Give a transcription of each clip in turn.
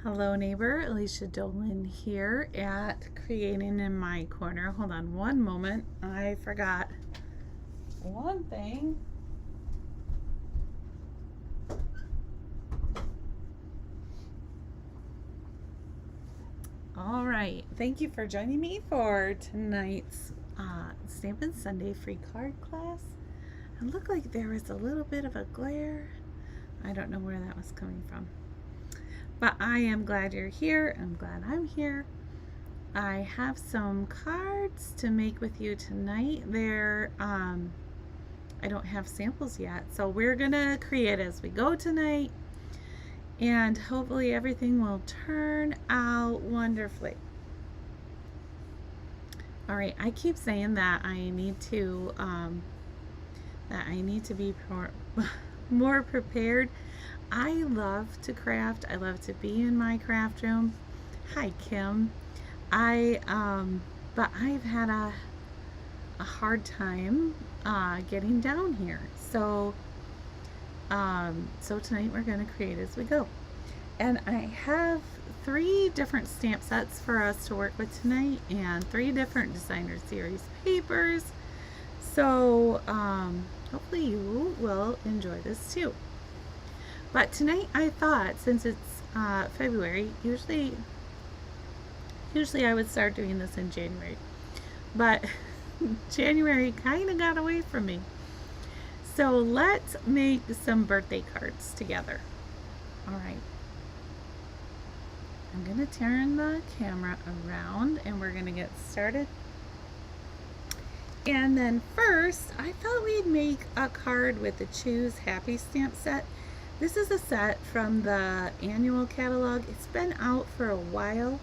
Hello neighbor, Alicia Dolan here at Creating in My Corner. Hold on one moment, I forgot one thing. All right, thank you for joining me for tonight's Stampin' Sunday free card class. It looked like there was a little bit of a glare. I don't know where that was coming from. But I am glad you're here. I'm glad I'm here. I have some cards to make with you tonight. I don't have samples yet, so we're gonna create as we go tonight, and hopefully everything will turn out wonderfully. All right, I keep saying that I need to be more prepared. I love to craft. I love to be in my craft room. Hi, Kim. But I've had a hard time getting down here. So tonight we're going to create as we go. And I have 3 different stamp sets for us to work with tonight, and 3 different designer series papers. So hopefully you will enjoy this too. But tonight I thought, since it's February, usually I would start doing this in January, but January kind of got away from me. So let's make some birthday cards together. All right. I'm going to turn the camera around and we're going to get started. And then first, I thought we'd make a card with the Choose Happy stamp set. This is a set from the annual catalog. It's been out for a while,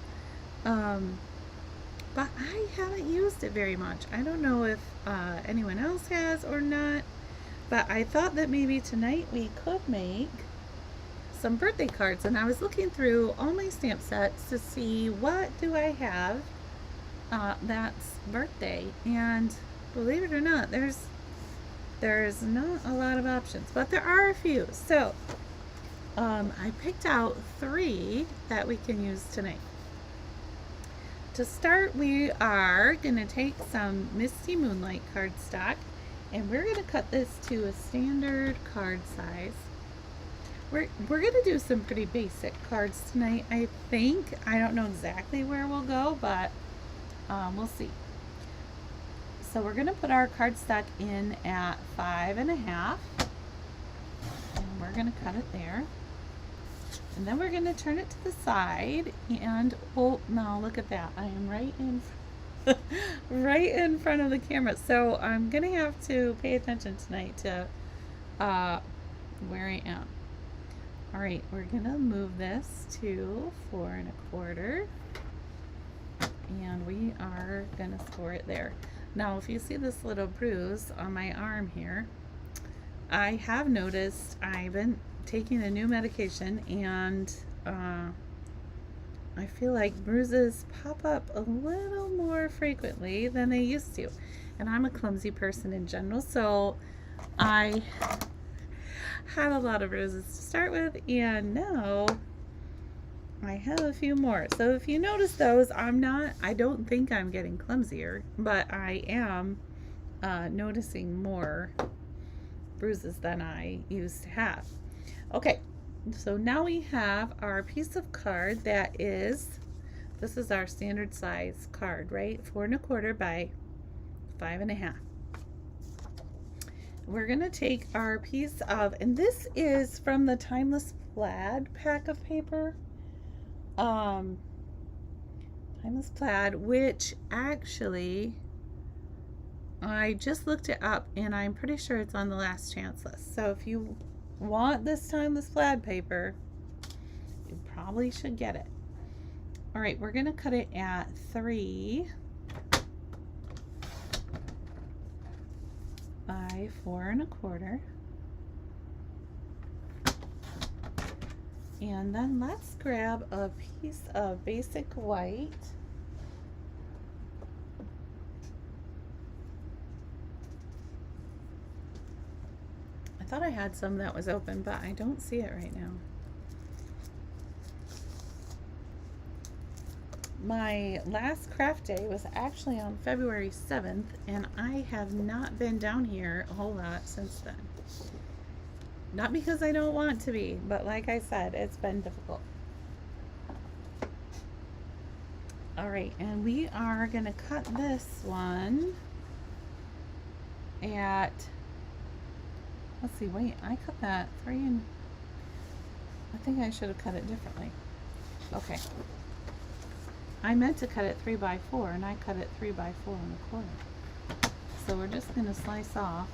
but I haven't used it very much. I don't know if anyone else has or not, but I thought that maybe tonight we could make some birthday cards. And I was looking through all my stamp sets to see what do I have that's birthday, and believe it or not, there's not a lot of options, but there are a few. So I picked out 3 that we can use tonight. To start, we are going to take some Misty Moonlight cardstock, and we're going to cut this to a standard card size. We're going to do some pretty basic cards tonight, I think. I don't know exactly where we'll go, but we'll see. So we're going to put our cardstock in at 5.5, and we're going to cut it there. And then we're going to turn it to the side, and oh, now look at that. I am right in front of the camera. So I'm going to have to pay attention tonight to where I am. All right, we're going to move this to 4.25, and we are going to score it there. Now, if you see this little bruise on my arm here, I have noticed I've been taking a new medication, and I feel like bruises pop up a little more frequently than they used to. And I'm a clumsy person in general, so I had a lot of bruises to start with, and now I have a few more. So if you notice those, I don't think I'm getting clumsier, but I am noticing more bruises than I used to have. Okay, so now we have our piece of card that is, this is our standard size card, right? 4.25 by 5.5. We're gonna take our piece of, and this is from the Timeless Plaid pack of paper. Timeless Plaid, which actually I just looked it up, and I'm pretty sure it's on the last chance list. So if you want this Timeless Plaid paper, you probably should get it. All right, we're going to cut it at 3 by 4.25. And then let's grab a piece of basic white. I thought I had some that was open, but I don't see it right now. My last craft day was actually on February 7th, and I have not been down here a whole lot since then. Not because I don't want to be, but like I said, it's been difficult. Alright, and we are going to cut this one at, let's see, wait, I cut that 3 and, I think I should have cut it differently. Okay. I meant to cut it 3 by 4, and I cut it 3 by 4 1/4. So we're just going to slice off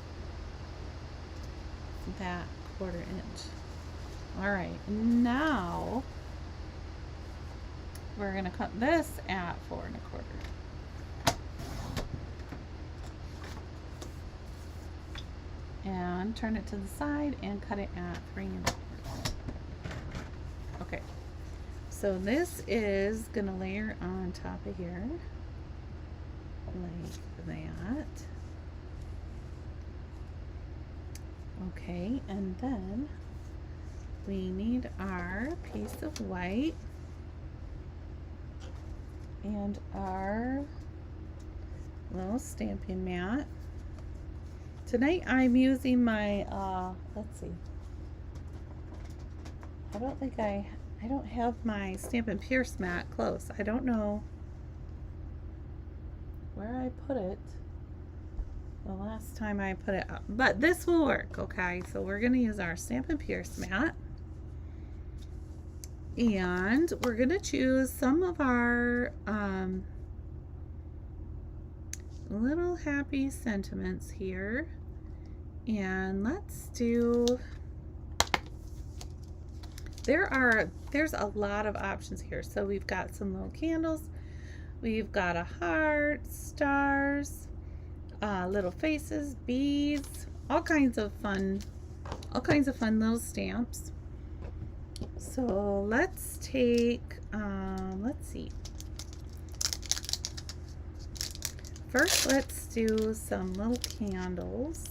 that 1/4 inch. Alright, now we're going to cut this at 4 1/4. And turn it to the side and cut it at 3 1/4. Okay. So this is gonna layer on top of here, like that. Okay, and then we need our piece of white and our little stamping mat. Tonight I'm using my, let's see, I don't have my Stampin' Pierce mat close. I don't know where I put it the last time I put it up, but this will work. Okay, so we're going to use our Stampin' Pierce mat, and we're going to choose some of our little happy sentiments here, and let's do, there's a lot of options here. So we've got some little candles, we've got a heart, stars, little faces, beads, all kinds of fun little stamps. So let's take, let's see. First, let's do some little candles.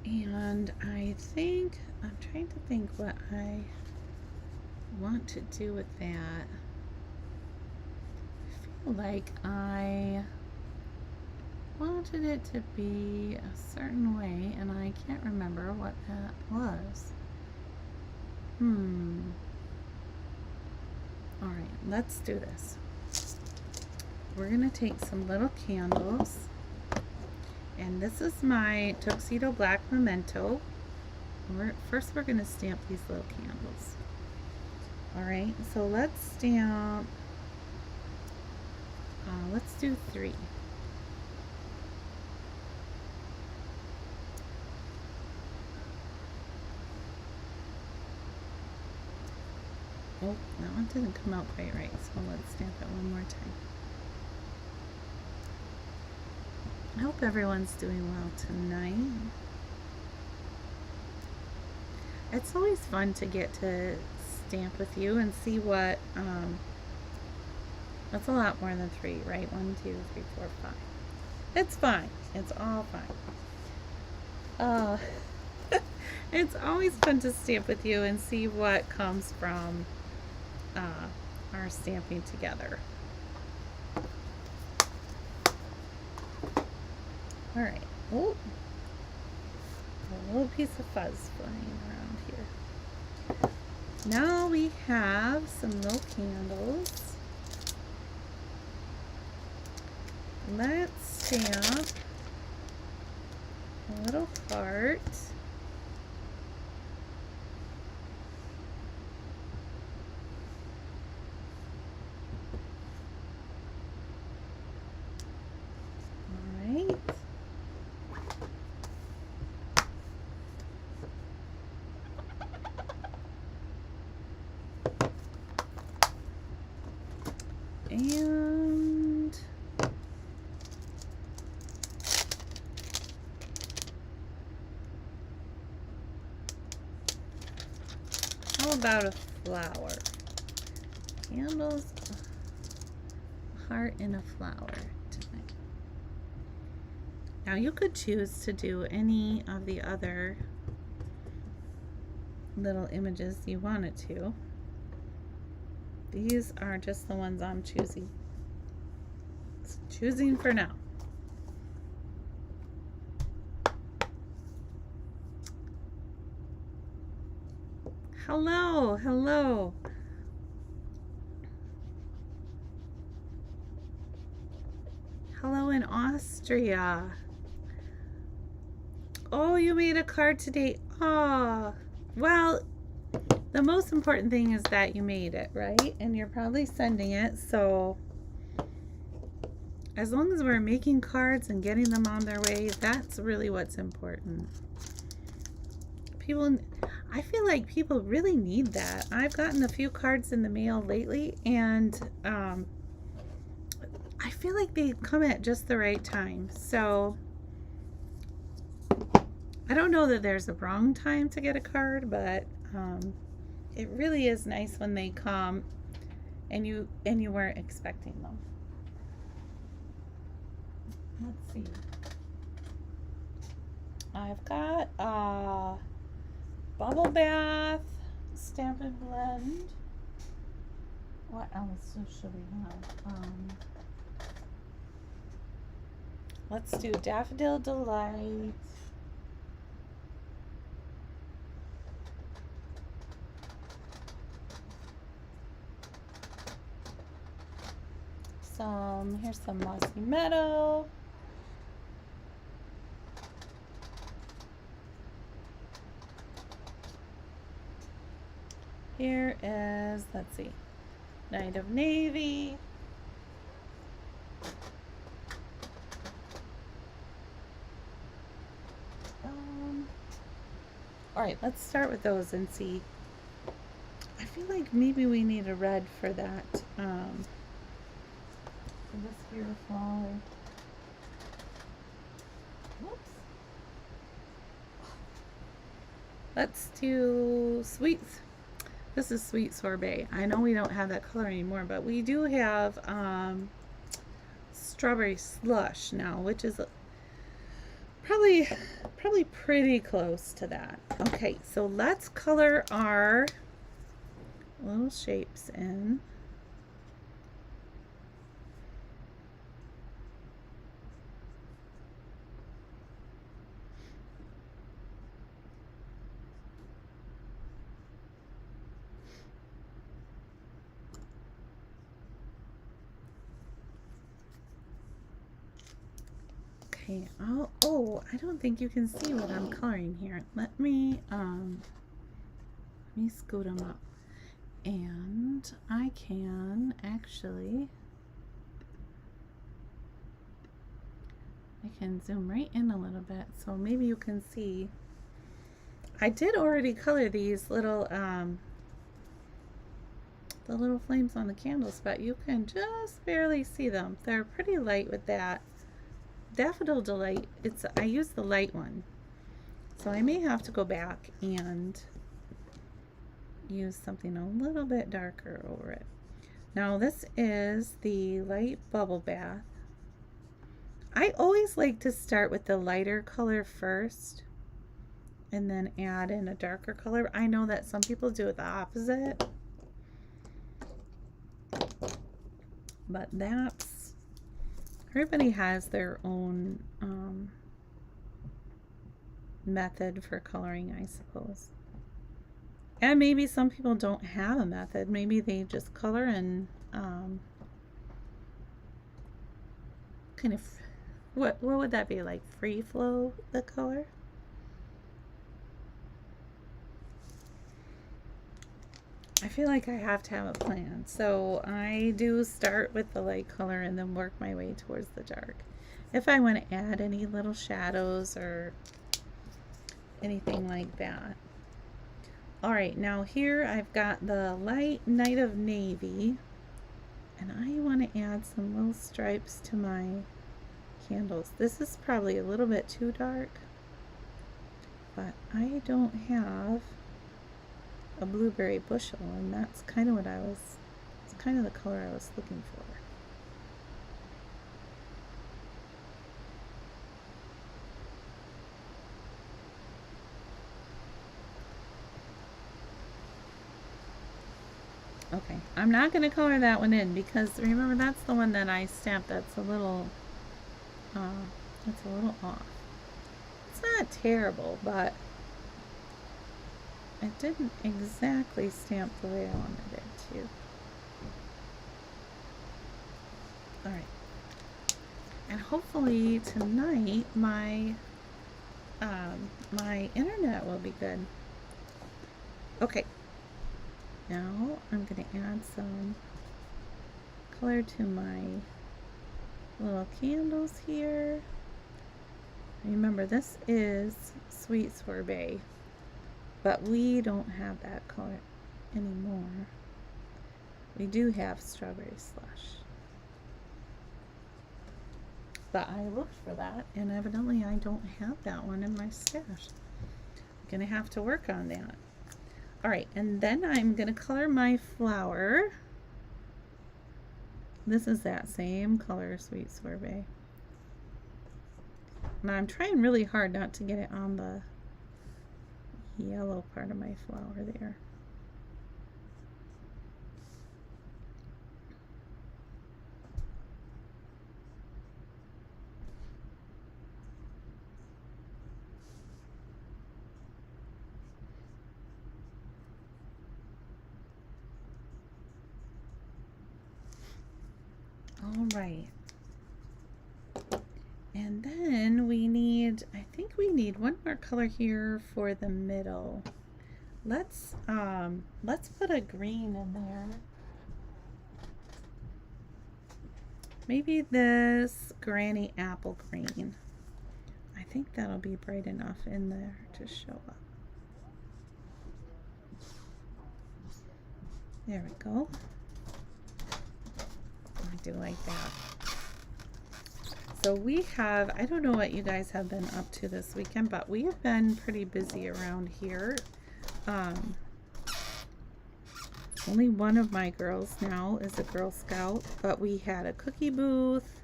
And I think, I'm trying to think what I want to do with that. I feel like I wanted it to be a certain way, and I can't remember what that was. Alright, let's do this. We're going to take some little candles. And this is my Tuxedo Black Memento. First we're going to stamp these little candles. Alright, so let's stamp, let's do 3. Oh, that one didn't come out quite right, so let's stamp it one more time. I hope everyone's doing well tonight. It's always fun to get to stamp with you and see what, that's a lot more than 3, right? 1, 2, 3, 4, 5. It's fine. It's all fine. It's always fun to stamp with you and see what comes from our stamping together. Alright, oh, a little piece of fuzz flying around here. Now we have some little candles. Let's stamp a little heart. Alright. And how about a flower? Candles, a heart, and a flower tonight. Now you could choose to do any of the other little images you wanted to. These are just the ones I'm choosing for now. Hello, hello. Hello in Austria. Oh, you made a card today. Oh, well, the most important thing is that you made it, right? And you're probably sending it, so as long as we're making cards and getting them on their way, that's really what's important. I feel like people really need that. I've gotten a few cards in the mail lately, and I feel like they come at just the right time. So I don't know that there's a wrong time to get a card, but it really is nice when they come and you weren't expecting them. Let's see. I've got Bubble Bath, Stampin' Blend. What else should we have? Let's do Daffodil Delight. Here's some Mossy Meadow. Here is, let's see, Night of Navy. All right, let's start with those and see. I feel like maybe we need a red for that. For this here flower. Whoops. Let's do sweets. This is Sweet Sorbet. I know we don't have that color anymore, but we do have Strawberry Slush now, which is probably pretty close to that. Okay, so let's color our little shapes in. Okay, oh, I don't think you can see what I'm coloring here. Let me scoot them up. And I can actually, I can zoom right in a little bit so maybe you can see. I did already color these little, the little flames on the candles, but you can just barely see them. They're pretty light with that. Daffodil Delight, I used the light one, so I may have to go back and use something a little bit darker over it. Now this is the light Bubble Bath. I always like to start with the lighter color first and then add in a darker color. I know that some people do it the opposite, but everybody has their own method for coloring, I suppose. And maybe some people don't have a method. Maybe they just color and kind of, what would that be, like free flow the color? I feel like I have to have a plan. So I do start with the light color and then work my way towards the dark. If I want to add any little shadows or anything like that. All right, now here I've got the light Night of Navy, and I want to add some little stripes to my candles. This is probably a little bit too dark, but I don't have a blueberry bushel, and that's kind of it's kind of the color I was looking for. Okay, I'm not going to color that one in because remember that's the one that I stamped uh, that's a little off. It's not terrible, but it didn't exactly stamp the way I wanted it to. Alright. And hopefully tonight my internet will be good. Okay. Now I'm going to add some color to my little candles here. Remember, this is Sweet Sorbet, but we don't have that color anymore. We do have Strawberry Slush. But I looked for that, and evidently I don't have that one in my stash. I'm going to have to work on that. Alright, and then I'm going to color my flower. This is that same color, Sweet Sorbet. And I'm trying really hard not to get it on the yellow part of my flower there. All right. And then we need, I think we need one more color here for the middle. Let's put a green in there. Maybe this Granny Apple green. I think that'll be bright enough in there to show up. There we go. I do like that. So we have, I don't know what you guys have been up to this weekend, but we have been pretty busy around here. Only one of my girls now is a Girl Scout, but we had a cookie booth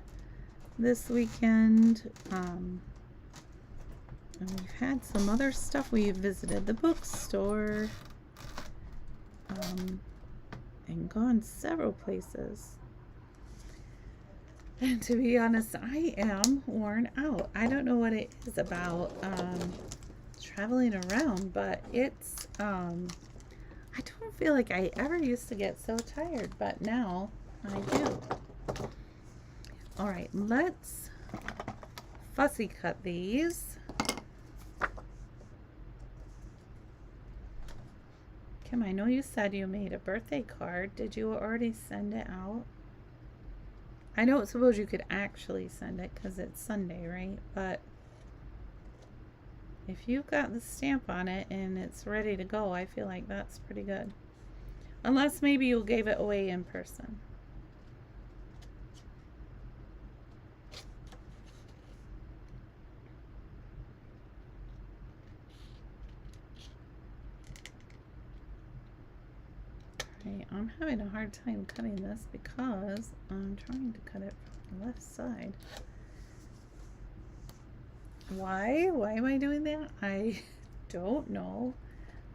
this weekend. And we've had some other stuff. We visited the bookstore and gone several places. And to be honest, I am worn out. I don't know what it is about traveling around, but it's I don't feel like I ever used to get so tired, but now I do. All right, let's fussy cut these. Kim, I know you said you made a birthday card. Did you already send it out? I don't suppose you could actually send it because it's Sunday, right? But if you've got the stamp on it and it's ready to go, I feel like that's pretty good. Unless maybe you gave it away in person. Okay, I'm having a hard time cutting this because I'm trying to cut it from the left side. Why? Why am I doing that? I don't know.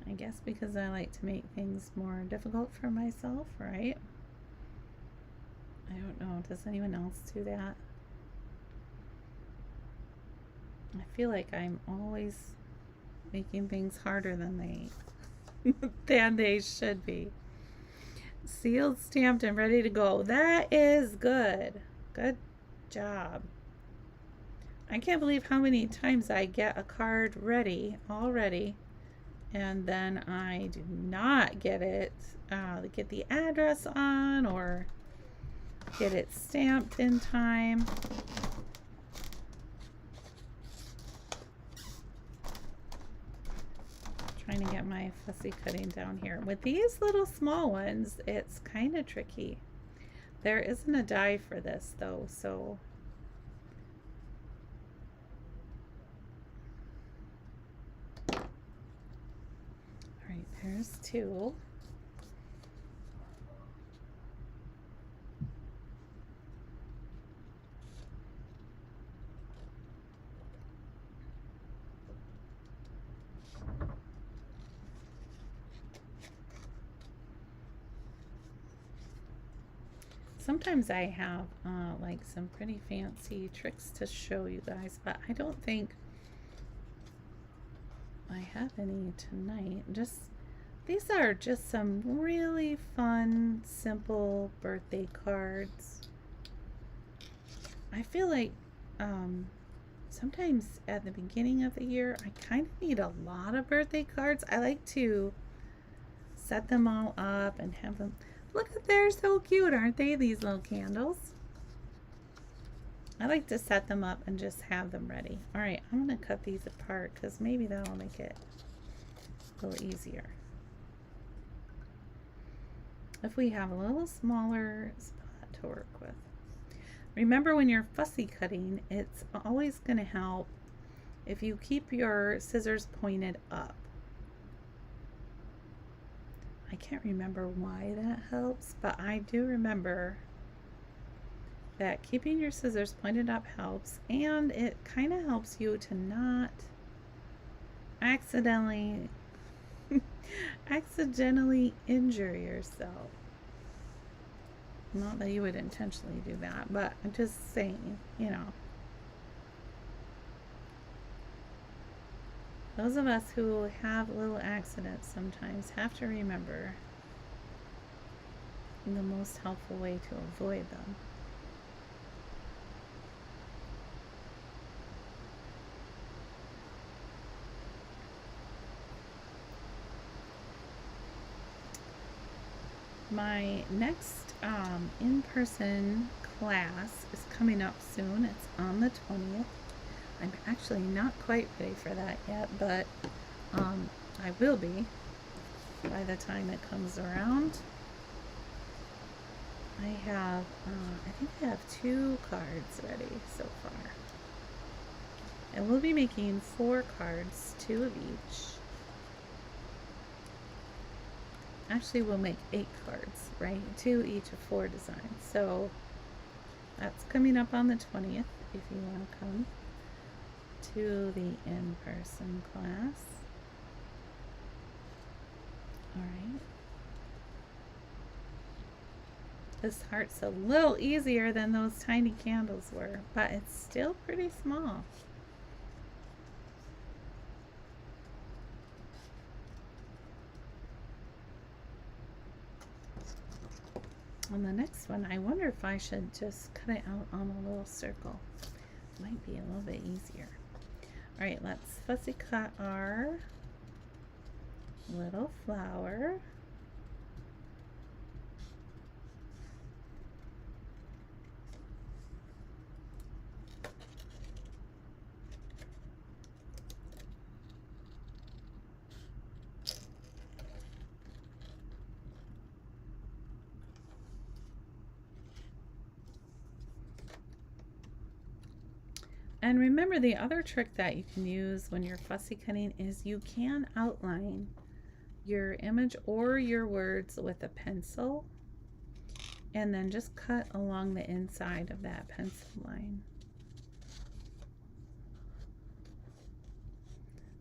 I guess because I like to make things more difficult for myself, right? I don't know. Does anyone else do that? I feel like I'm always making things harder than they should be. Sealed, stamped, and ready to go. That is good. Good job. I can't believe how many times I get a card ready already and then I do not get it, get the address on or get it stamped in time. Trying to get my fussy cutting down here. With these little small ones, it's kind of tricky. There isn't a die for this though, so alright, there's two. Sometimes I have like some pretty fancy tricks to show you guys, but I don't think I have any tonight. These are just some really fun, simple birthday cards. I feel like sometimes at the beginning of the year, I kind of need a lot of birthday cards. I like to set them all up and have them. Look at, they're so cute, aren't they? These little candles. I like to set them up and just have them ready. All right, I'm gonna cut these apart because maybe that'll make it a little easier. If we have a little smaller spot to work with. Remember, when you're fussy cutting, it's always gonna help if you keep your scissors pointed up. I can't remember why that helps, but I do remember that keeping your scissors pointed up helps, and it kind of helps you to not accidentally injure yourself. Not that you would intentionally do that, but I'm just saying, you know. Those of us who have little accidents sometimes have to remember the most helpful way to avoid them. My next in-person class is coming up soon. It's on the 20th. I'm actually not quite ready for that yet, but I will be by the time it comes around. I think I have 2 cards ready so far. And we'll be making 4 cards, 2 of each. Actually, we'll make 8 cards, right? 2 each of 4 designs. So that's coming up on the 20th if you want to come to the in-person class. All right. This heart's a little easier than those tiny candles were, but it's still pretty small. On the next one, I wonder if I should just cut it out on a little circle. Might be a little bit easier. All right, let's fussy cut our little flower. And remember, the other trick that you can use when you're fussy cutting is you can outline your image or your words with a pencil and then just cut along the inside of that pencil line.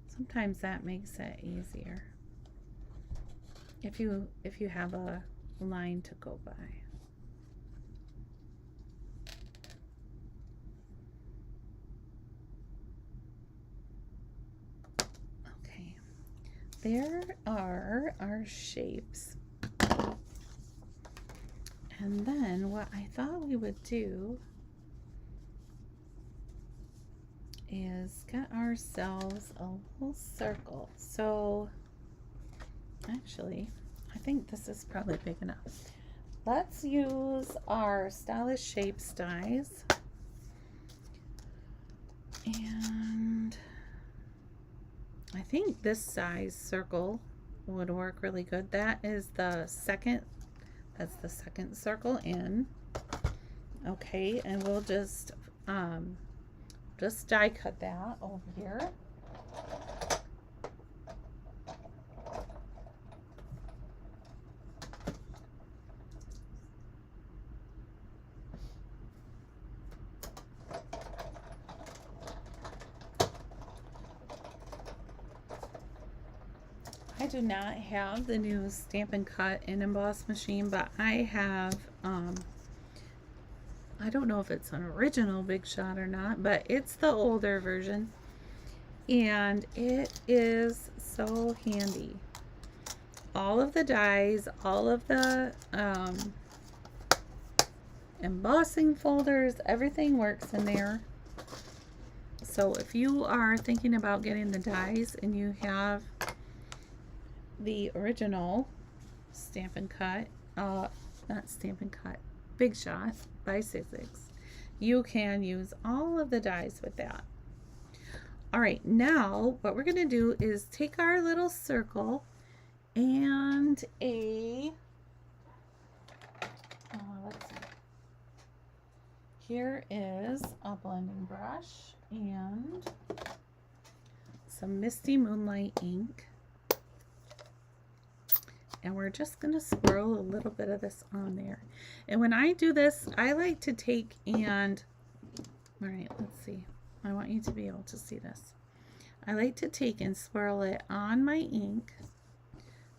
Sometimes that makes it easier if you have a line to go by. There are our shapes. And then what I thought we would do is get ourselves a little circle. So actually, I think this is probably big enough. Let's use our Stylish Shapes dies. And I think this size circle would work really good. That is the second, that's the second circle in. Okay, and we'll just die cut that over here. I do not have the new Stampin' Cut and Emboss machine, but I have I don't know if it's an original Big Shot or not, but it's the older version. And it is so handy. All of the dies, all of the embossing folders, everything works in there. So if you are thinking about getting the dies and you have the original Stampin' Cut, not Stampin' Cut, Big Shot by Sizzix, you can use all of the dies with that. All right, now what we're gonna do is take our little circle and let's see. Here is a blending brush and some Misty Moonlight ink. And we're just going to swirl a little bit of this on there. And when I do this, I like to take and, all right, let's see. I want you to be able to see this. I like to take and swirl it on my ink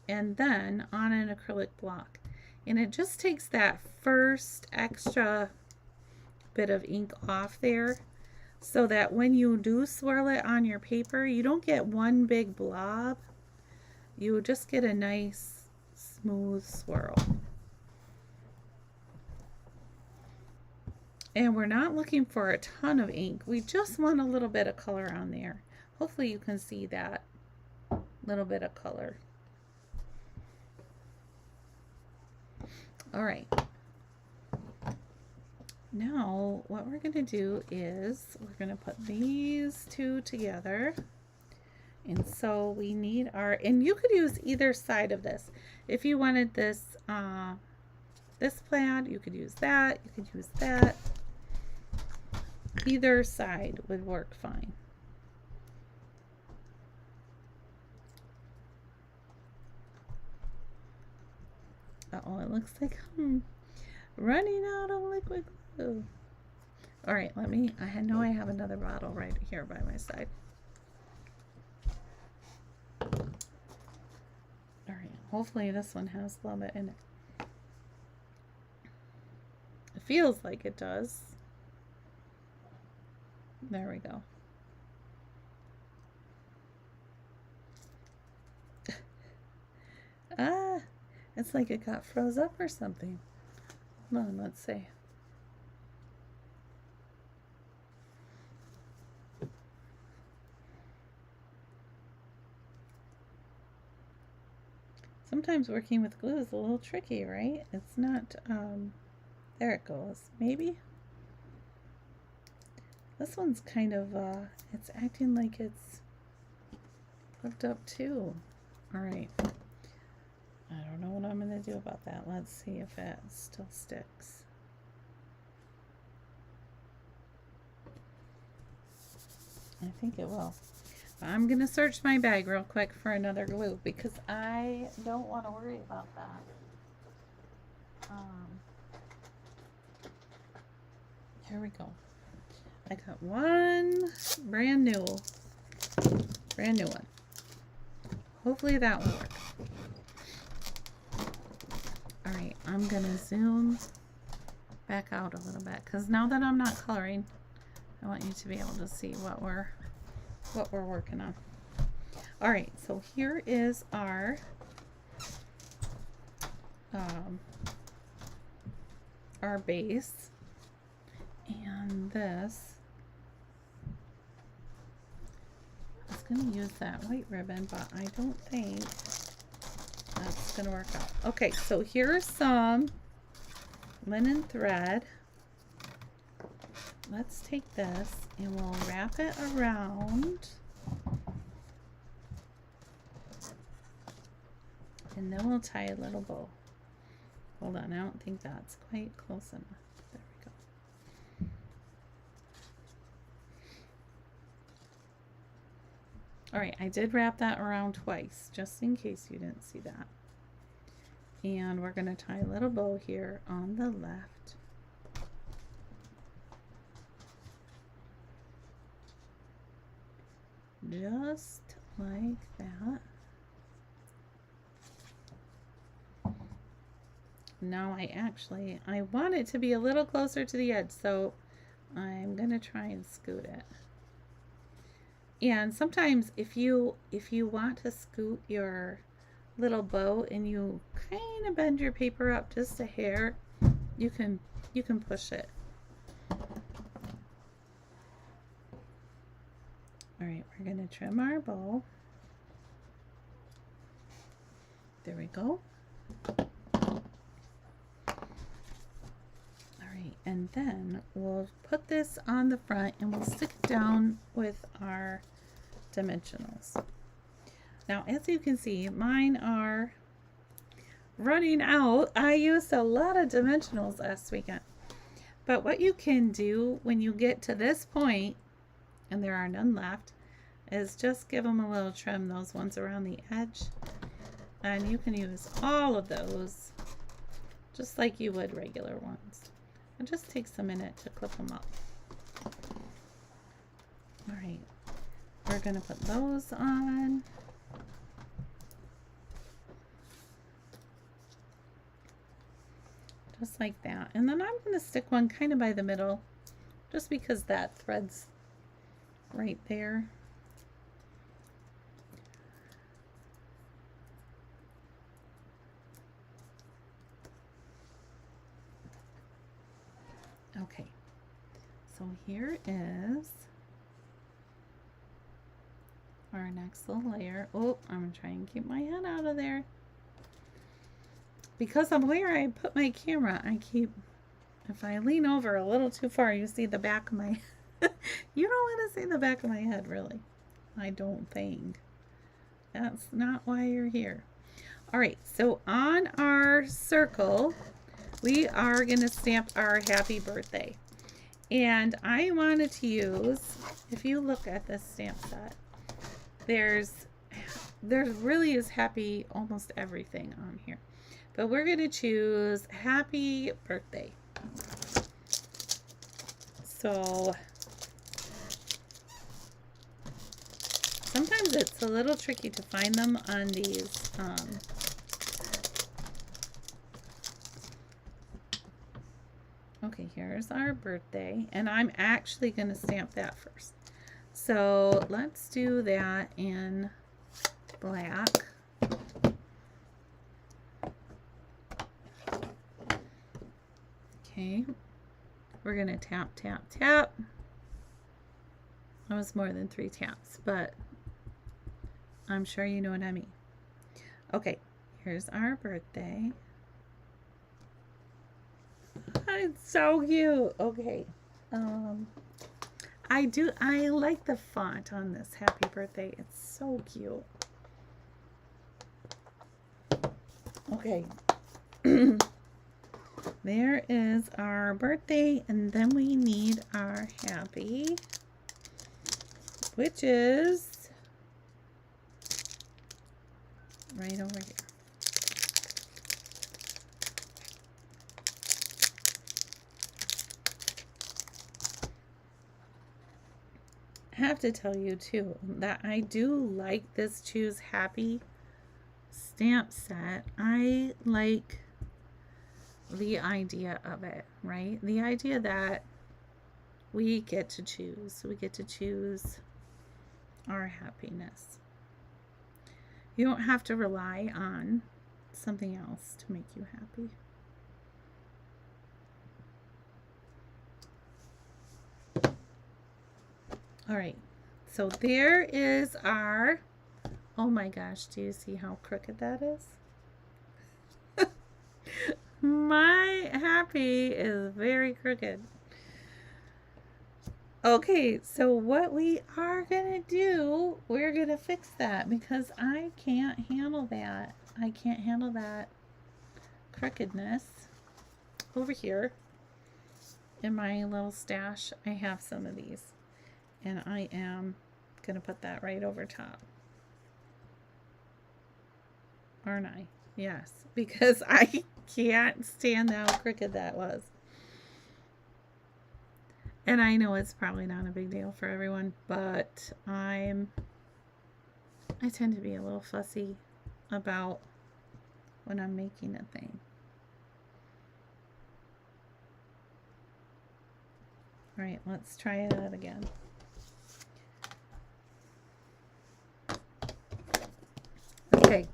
and then on an acrylic block. And it just takes that first extra bit of ink off there so that when you do swirl it on your paper, you don't get one big blob. You just get a nice smooth swirl. And we're not looking for a ton of ink. We just want a little bit of color on there. Hopefully you can see that little bit of color. All right. Now what we're going to do is we're going to put these two together. And so we need our, and you could use either side of this. If you wanted this, this plaid, you could use that. You could use that. Either side would work fine. Uh-oh, it looks like I'm running out of liquid glue. All right, let me, I know I have another bottle right here by my side. All right, hopefully this one has a little bit in it. It feels like it does. There we go. Ah, it's like it got froze up or something. Hold on, let's see. Sometimes working with glue is a little tricky, right? It's not, there it goes. Maybe? This one's kind of, it's acting like it's hooked up too. All right. I don't know what I'm going to do about that. Let's see if it still sticks. I think it will. I'm going to search my bag real quick for another glue because I don't want to worry about that. Here we go. I got one brand new one. Hopefully that will work. All right, I'm going to zoom back out a little bit because now that I'm not coloring, I want you to be able to see what we're working on. All right, so here is our base, and this is going to use that white ribbon, but I don't think that's going to work out. Okay, so here's some linen thread. Let's take this and we'll wrap it around, and then we'll tie a little bow. Hold on, I don't think that's quite close enough. There we go. All right, I did wrap that around twice, just in case you didn't see that. And we're going to tie a little bow here on the left. Just like that. now I want it to be a little closer to the edge, so I'm gonna try and scoot it. And sometimes if you want to scoot your little bow and you kind of bend your paper up just a hair, you can push it. All right, we're gonna trim our bow. There we go. And then we'll put this on the front and we'll stick it down with our dimensionals. Now, as you can see, mine are running out. I used a lot of dimensionals last weekend. But what you can do when you get to this point, and there are none left, is just give them a little trim, those ones around the edge. And you can use all of those just like you would regular ones. It just takes a minute to clip them up. All right, we're gonna put those on. Just like that. And then I'm gonna stick one kind of by the middle, just because that thread's right there. Okay, so here is our next little layer. Oh, I'm gonna try and keep my head out of there. Because of where I put my camera, if I lean over a little too far, you see the back of my, you don't want to see the back of my head, really. I don't think. That's not why you're here. All right, so on our circle, we are going to stamp our happy birthday. And I wanted to use, if you look at this stamp set, there really is happy almost everything on here. But we're going to choose happy birthday. So sometimes it's a little tricky to find them on these okay, here's our birthday, and I'm actually going to stamp that first. So let's do that in black. Okay, we're going to tap, tap, tap. That was more than 3 taps, but I'm sure you know what I mean. Okay, here's our birthday. It's so cute. Okay. I like the font on this happy birthday. It's so cute. Okay. There is our birthday, and then we need our happy, which is right over here. I have to tell you too that I do like this Choose Happy stamp set. I like the idea of it, right? The idea that we get to choose. We get to choose our happiness. You don't have to rely on something else to make you happy. All right, so there is our, oh my gosh, do you see how crooked that is? My happy is very crooked. Okay, so what we are gonna do, we're gonna fix that because I can't handle that. I can't handle that crookedness. Over here in my little stash, I have some of these. And I am going to put that right over top. Aren't I? Yes, because I can't stand how crooked that was. And I know it's probably not a big deal for everyone, but I tend to be a little fussy about when I'm making a thing. All right, let's try that again. Okay,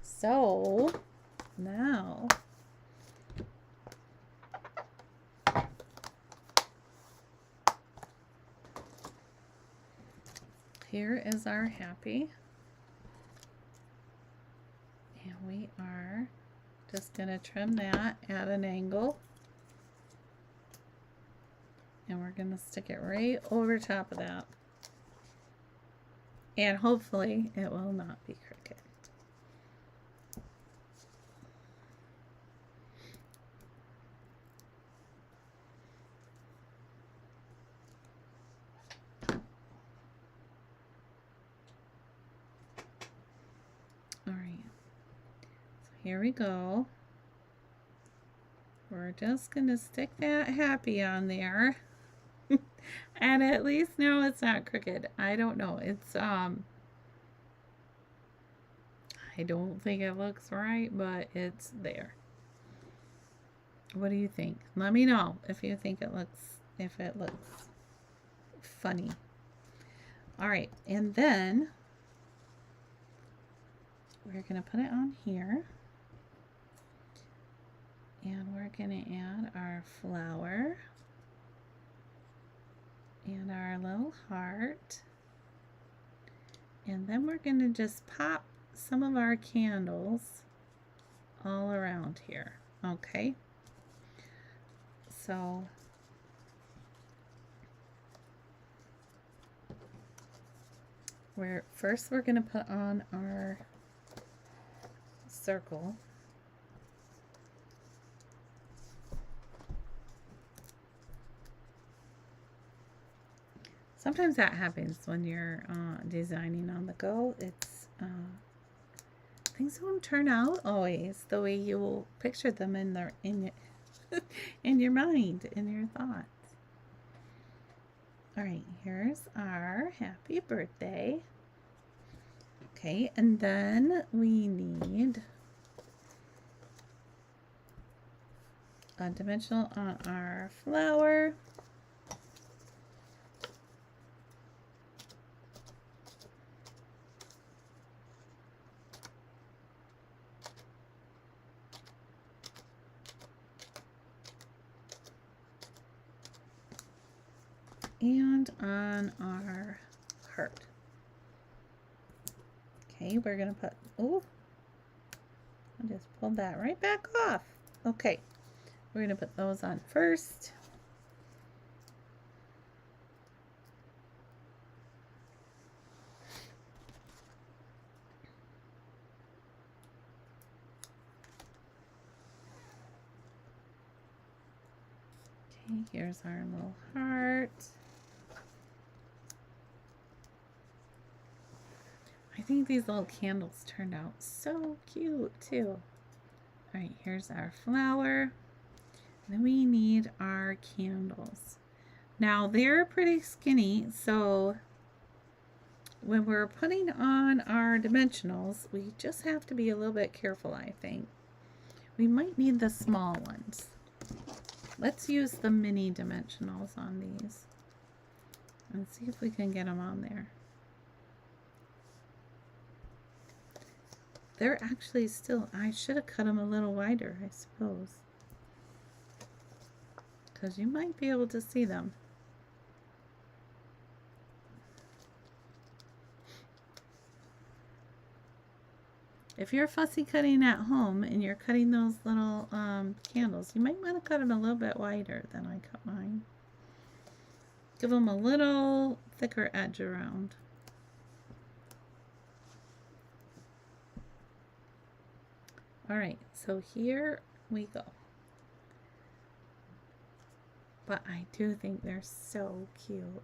so now here is our happy. And we are just going to trim that at an angle. And we're going to stick it right over top of that. And hopefully it will not be crooked. All right. So here we go. We're just going to stick that happy on there. And at least now it's not crooked. I don't know. It's I don't think it looks right, but it's there. What do you think? Let me know if you think it looks funny. All right, and then we're going to put it on here. And we're going to add our flower and our little heart. And then we're going to just pop some of our candles all around here. Okay? So we're going to put on our circle. Sometimes that happens when you're designing on the go. It's things don't turn out always the way you pictured them in your mind, in your thoughts. All right, here's our happy birthday. Okay, and then we need a dimensional on our flower. And on our heart. Okay, we're going to put, oh, I just pulled that right back off. Okay, we're going to put those on first. Okay, here's our little heart. I think these little candles turned out so cute too. All right, here's our flower. Then we need our candles. Now they're pretty skinny, so when we're putting on our dimensionals, we just have to be a little bit careful, I think. We might need the small ones. Let's use the mini dimensionals on these and see if we can get them on there. They're actually still, I should have cut them a little wider, I suppose, because you might be able to see them. If you're fussy cutting at home and you're cutting those little candles, you might want to cut them a little bit wider than I cut mine. Give them a little thicker edge around. All right, so here we go. But I do think they're so cute.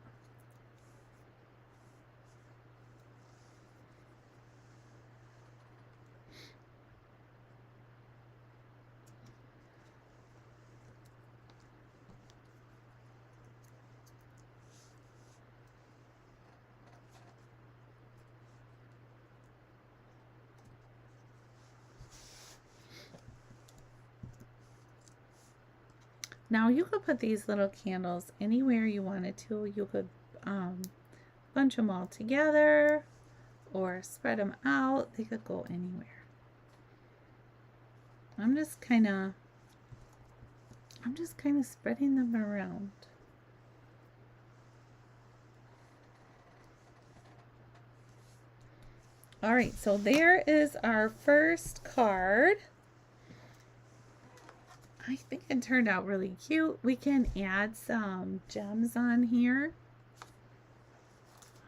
Now you could put these little candles anywhere you wanted to. You could bunch them all together or spread them out. They could go anywhere. I'm just kind of spreading them around. All right, so there is our first card. I think it turned out really cute. We can add some gems on here.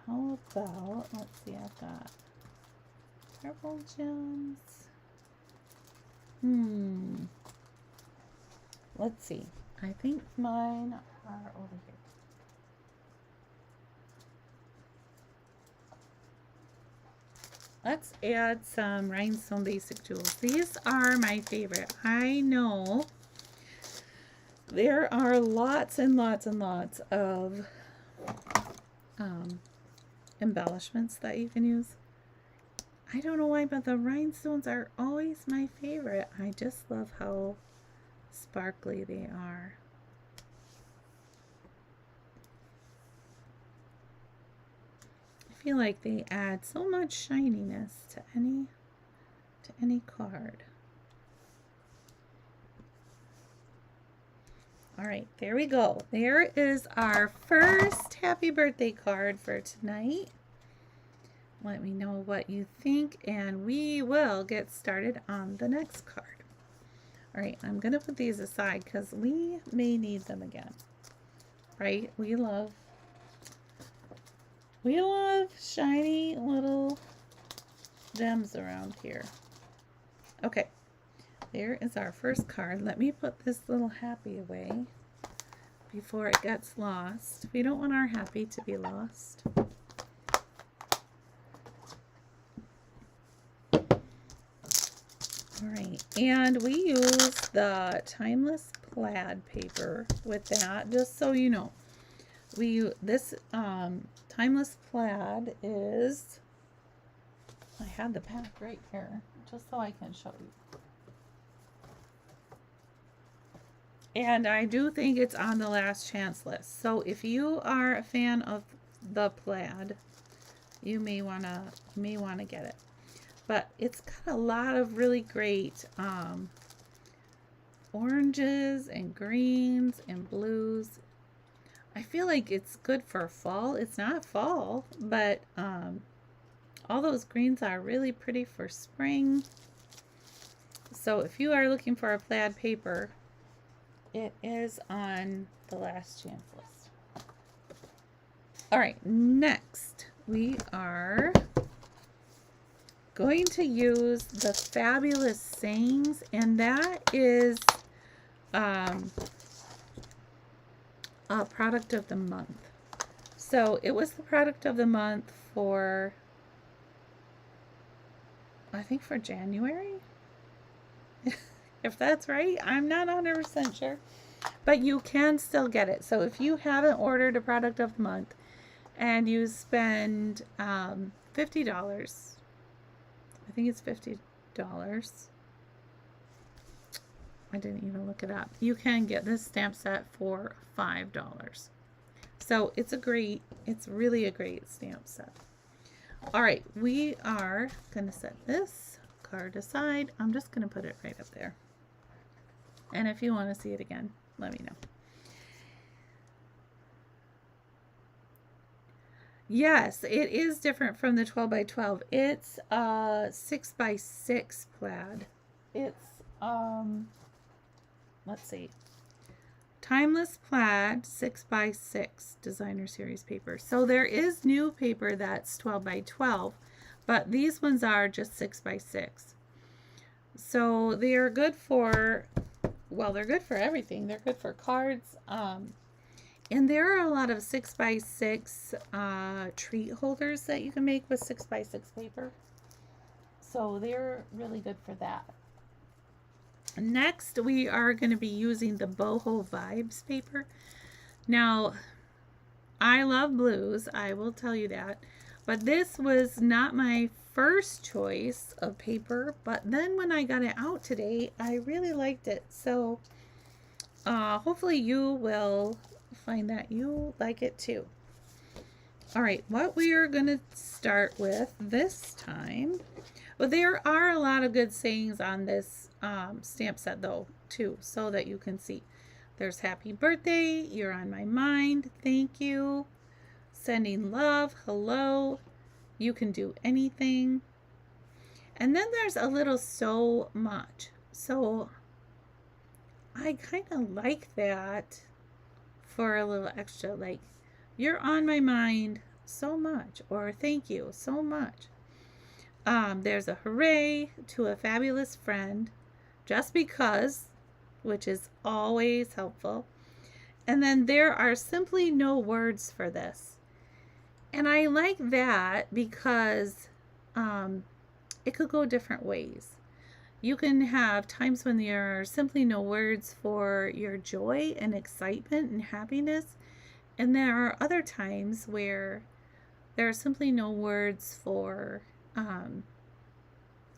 How about, let's see, I've got purple gems. Let's see. I think mine are over here. Let's add some rhinestone basic jewels. These are my favorite. I know there are lots and lots and lots of embellishments that you can use. I don't know why, but the rhinestones are always my favorite. I just love how sparkly they are. I feel like they add so much shininess to any card. All right, there we go. There is our first happy birthday card for tonight. Let me know what you think, and we will get started on the next card. All right, I'm going to put these aside because we may need them again, right? We love shiny little gems around here. Okay, there is our first card. Let me put this little happy away before it gets lost. We don't want our happy to be lost. All right, and we use the Timeless Plaid paper with that, just so you know. This Timeless Plaid is, I had the pack right here, just so I can show you. And I do think it's on the last chance list. So if you are a fan of the plaid, you may wanna get it. But it's got a lot of really great oranges and greens and blues. I feel like it's good for fall. It's not fall, but all those greens are really pretty for spring. So if you are looking for a plaid paper, it is on the last chance list. All right, next we are going to use the Fabulous Sayings, and that is a product of the month. So it was the product of the month for, I think, for January. If that's right, I'm not 100% sure, but you can still get it. So if you haven't ordered a product of the month and you spend $50, I think it's $50. I didn't even look it up. You can get this stamp set for $5. So it's really a great stamp set. All right, we are going to set this card aside. I'm just going to put it right up there. And if you want to see it again, let me know. Yes, it is different from the 12 by 12. It's 6 by 6 plaid. It's let's see, Timeless Plaid 6 by 6 designer series paper. So there is new paper that's 12 by 12, but these ones are just 6 by 6. So they are good for, well, they're good for everything. They're good for cards. And there are a lot of 6 by 6 treat holders that you can make with 6 by 6 paper. So they're really good for that. Next, we are going to be using the Boho Vibes paper. Now, I love blues, I will tell you that. But this was not my first choice of paper. But then when I got it out today, I really liked it. So hopefully you will find that you like it too. All right, what we are going to start with this time, well, there are a lot of good sayings on this stamp set though too, so that you can see. There's happy birthday, you're on my mind, thank you, sending love, hello, you can do anything. And then there's a little so much. So I kind of like that for a little extra, like you're on my mind so much, or thank you so much. There's a hooray to a fabulous friend, just because, which is always helpful. And then there are simply no words for this. And I like that because it could go different ways. You can have times when there are simply no words for your joy and excitement and happiness. And there are other times where there are simply no words for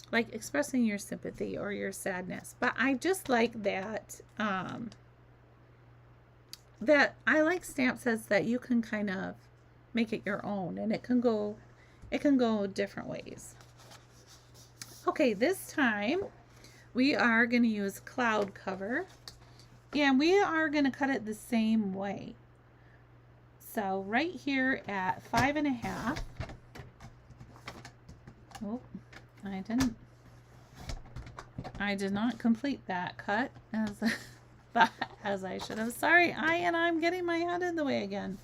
like expressing your sympathy or your sadness. But I just like that that I like stamp sets that you can kind of make it your own, and it can go different ways. Okay, this time we are going to use cloud cover, and we are going to cut it the same way. So right here at 5.5. Oh, I did not complete that cut as I should have. Sorry, I'm getting my head in the way again.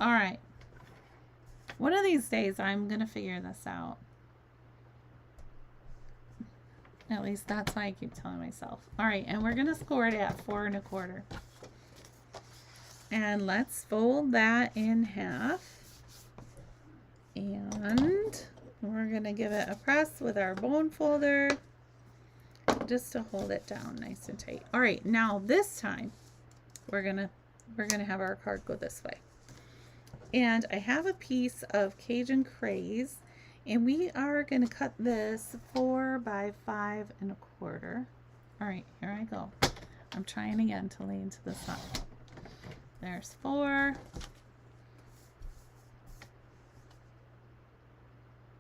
All right. One of these days I'm going to figure this out. At least that's why I keep telling myself. All right, and we're going to score it at 4.25. And let's fold that in half. And we're going to give it a press with our bone folder just to hold it down nice and tight. All right, now this time we're going to have our card go this way. And I have a piece of Cajun Craze, and we are going to cut this 4 by 5.25. All right, here I go. I'm trying again to lean to the side. There's 4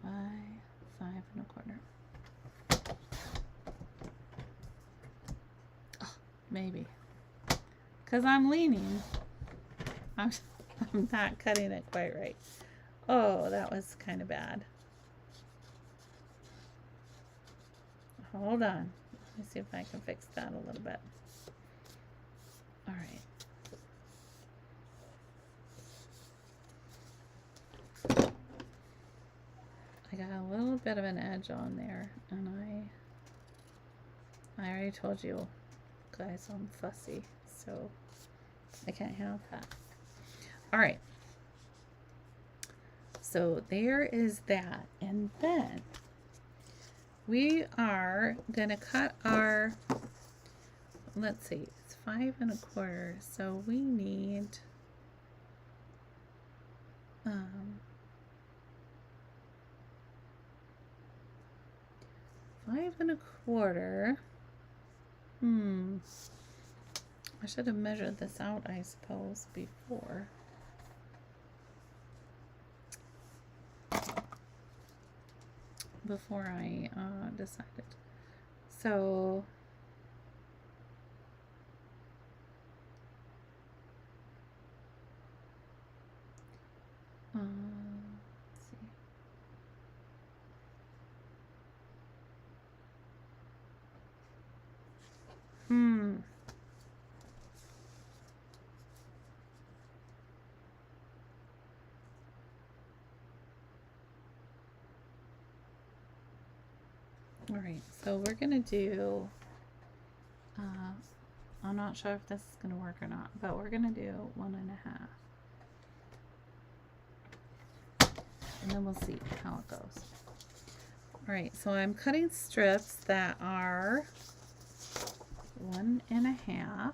by 5.25. Oh, maybe. Because I'm leaning. I'm not cutting it quite right. Oh, that was kind of bad. Hold on. Let me see if I can fix that a little bit. All right. I got a little bit of an edge on there, and I already told you guys I'm fussy, so I can't have that. All right. So there is that, and then we are gonna cut our, let's see, it's 5.25, so we need 5.25. I should have measured this out, I suppose, before. I decided. So let's see. All right, so we're gonna do, I'm not sure if this is gonna work or not, but we're gonna do 1.5. And then we'll see how it goes. All right, so I'm cutting strips that are 1.5.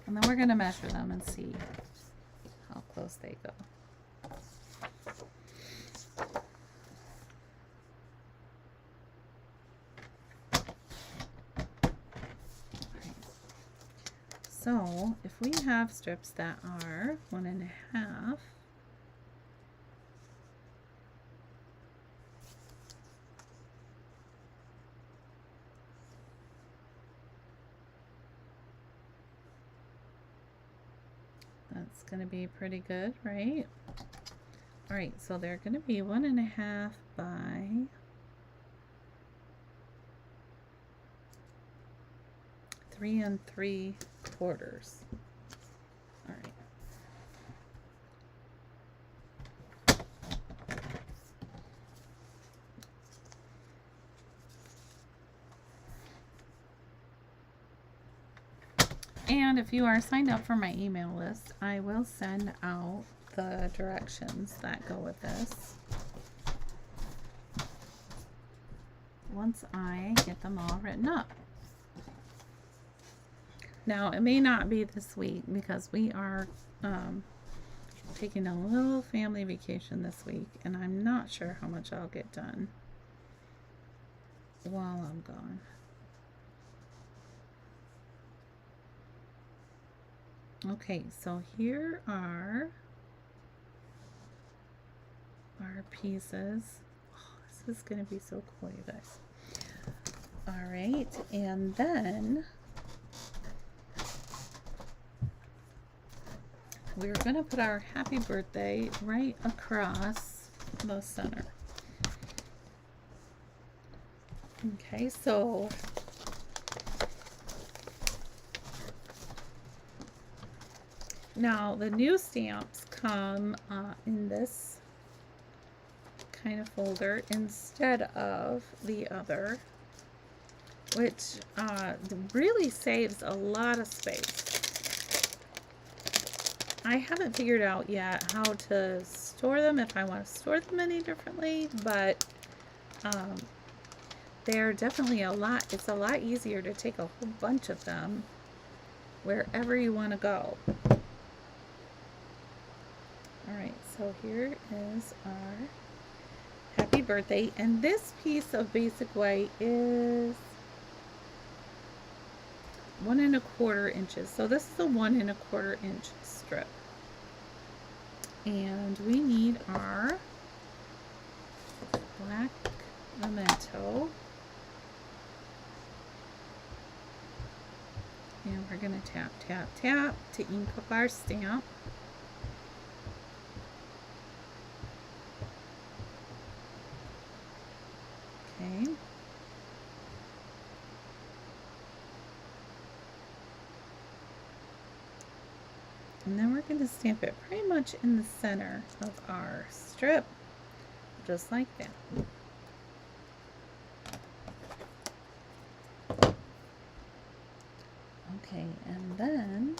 And then we're gonna measure them and see how close they go. So if we have strips that are 1.5, that's going to be pretty good, right? All right, so they're going to be 1.5 by 3 3/4. All right. And if you are signed up for my email list, I will send out the directions that go with this once I get them all written up. Now, it may not be this week because we are taking a little family vacation this week, and I'm not sure how much I'll get done while I'm gone. Okay, so here are our pieces. Oh, this is going to be so cool, you guys. All right, and then we're going to put our happy birthday right across the center. Okay, so now the new stamps come in this kind of folder instead of the other, which really saves a lot of space. I haven't figured out yet how to store them, if I want to store them any differently, but they're definitely it's a lot easier to take a whole bunch of them wherever you want to go. Alright, so here is our happy birthday, and this piece of basic white is 1 1/4 inches. So this is a 1 1/4 inch strip. And we need our black memento. And we're going to tap, tap, tap to ink up our stamp. Okay. And then we're going to stamp it pretty much in the center of our strip, just like that. Okay, and then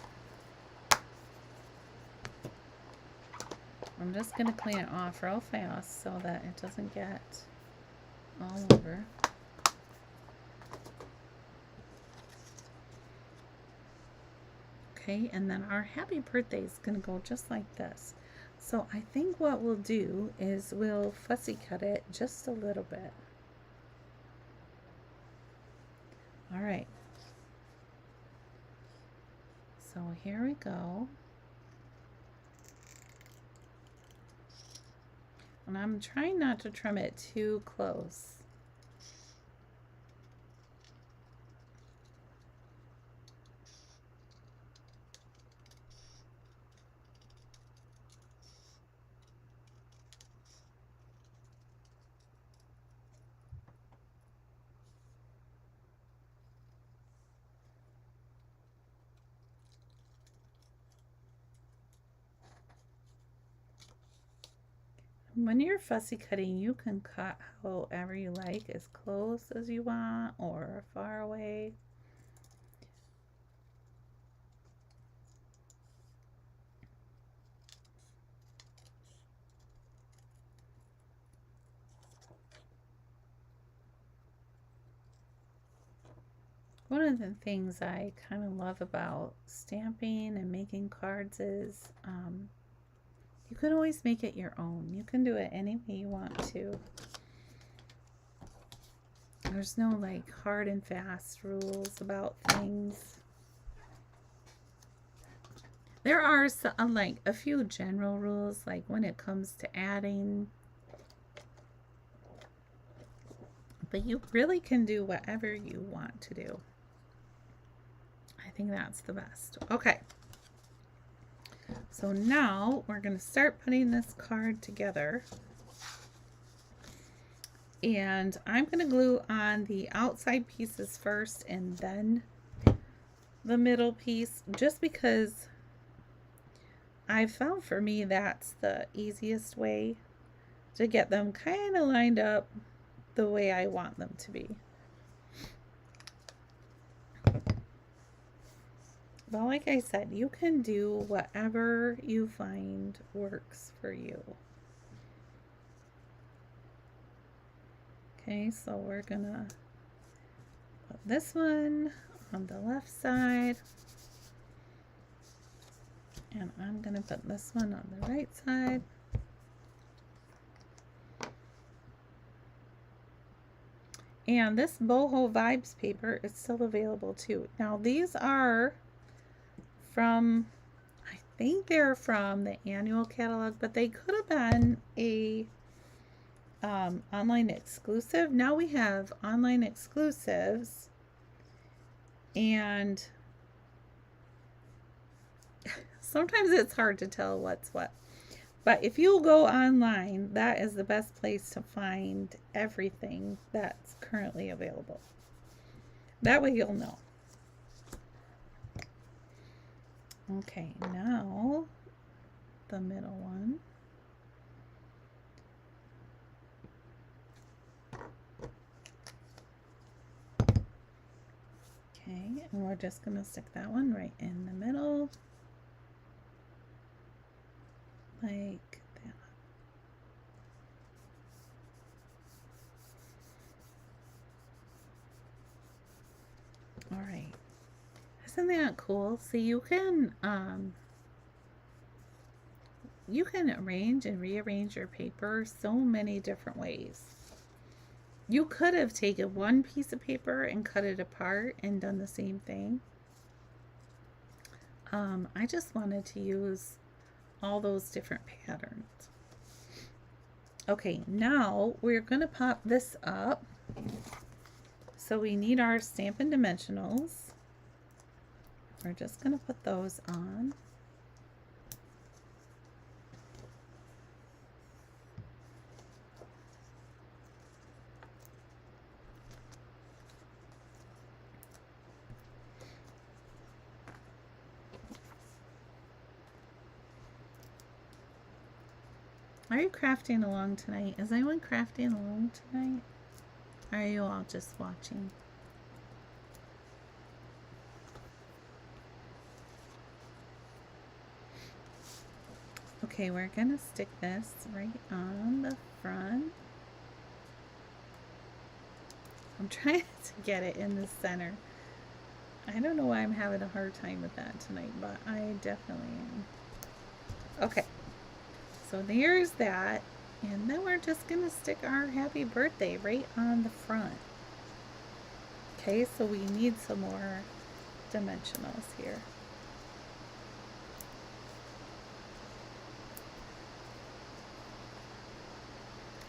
I'm just going to clean it off real fast so that it doesn't get all over. Okay, and then our happy birthday is going to go just like this. So I think what we'll do is we'll fussy cut it just a little bit. All right. So here we go. And I'm trying not to trim it too close. When you're fussy cutting, you can cut however you like, as close as you want or far away. One of the things I kind of love about stamping and making cards is you can always make it your own. You can do it any way you want to. There's no like hard and fast rules about things. There are some, like a few general rules, like when it comes to adding, but you really can do whatever you want to do. I think that's the best. Okay. So now we're going to start putting this card together. And I'm going to glue on the outside pieces first and then the middle piece, just because I found for me that's the easiest way to get them kind of lined up the way I want them to be. But like I said, you can do whatever you find works for you. Okay, so we're gonna put this one on the left side, and I'm gonna put this one on the right side. And this Boho Vibes paper is still available too. Now these are from, I think they're from the annual catalog, but they could have been a online exclusive. Now we have online exclusives, and sometimes it's hard to tell what's what. But if you go online, that is the best place to find everything that's currently available. That way you'll know. Okay, now the middle one. Okay, and we're just going to stick that one right in the middle, like that. All right. Isn't that cool? So you can arrange and rearrange your paper so many different ways. You could have taken one piece of paper and cut it apart and done the same thing. I just wanted to use all those different patterns. Okay, now we're going to pop this up. So we need our Stampin' Dimensionals. We're just going to put those on. Are you crafting along tonight? Is anyone crafting along tonight? Or are you all just watching? Okay, we're gonna stick this right on the front. I'm trying to get it in the center. I don't know why I'm having a hard time with that tonight, but I definitely am. Okay, so there's that. And then we're just gonna stick our happy birthday right on the front. Okay, so we need some more dimensionals here.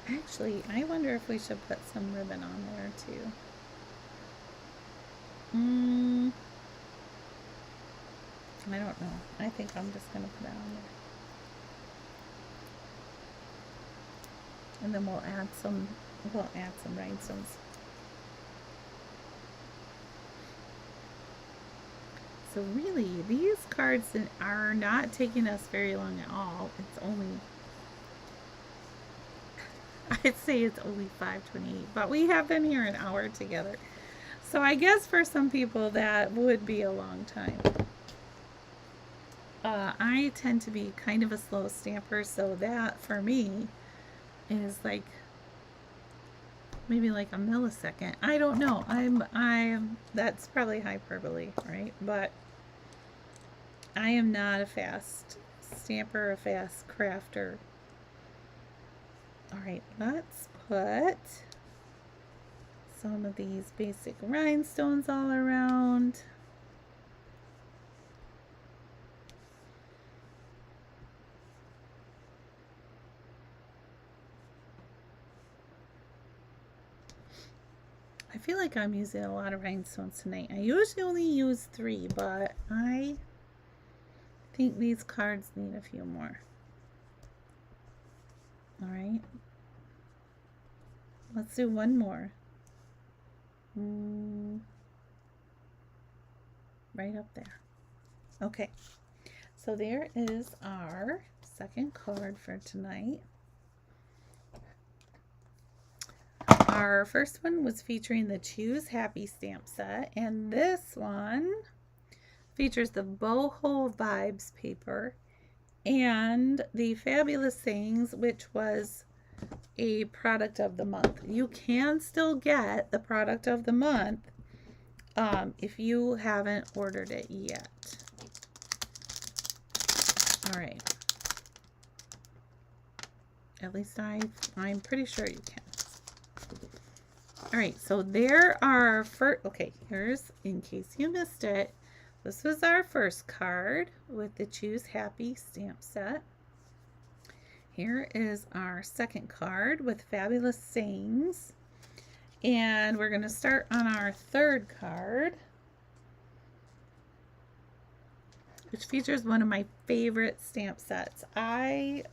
Actually, I wonder if we should put some ribbon on there too. I don't know. I think I'm just gonna put it on there. And then we'll add some rhinestones. So really, these cards are not taking us very long at all. It's only, I'd say it's only 5:28, but we have been here an hour together. So I guess for some people that would be a long time. I tend to be kind of a slow stamper, so that for me is like maybe like a millisecond. I don't know. I'm that's probably hyperbole, right? But I am not a fast stamper, a fast crafter. All right, let's put some of these basic rhinestones all around. I feel like I'm using a lot of rhinestones tonight. I usually only use 3, but I think these cards need a few more. All right. Let's do one more. Right up there. Okay. So there is our second card for tonight. Our first one was featuring the Choose Happy stamp set, and this one features the Boho Vibes paper and the Fabulous Things, which was a product of the month. You can still get the product of the month if you haven't ordered it yet. All right. At least I'm pretty sure you can. All right, so there are okay, here's, in case you missed it, this was our first card with the Choose Happy stamp set. Here is our second card with Fabulous Sayings. And we're going to start on our third card, which features one of my favorite stamp sets. I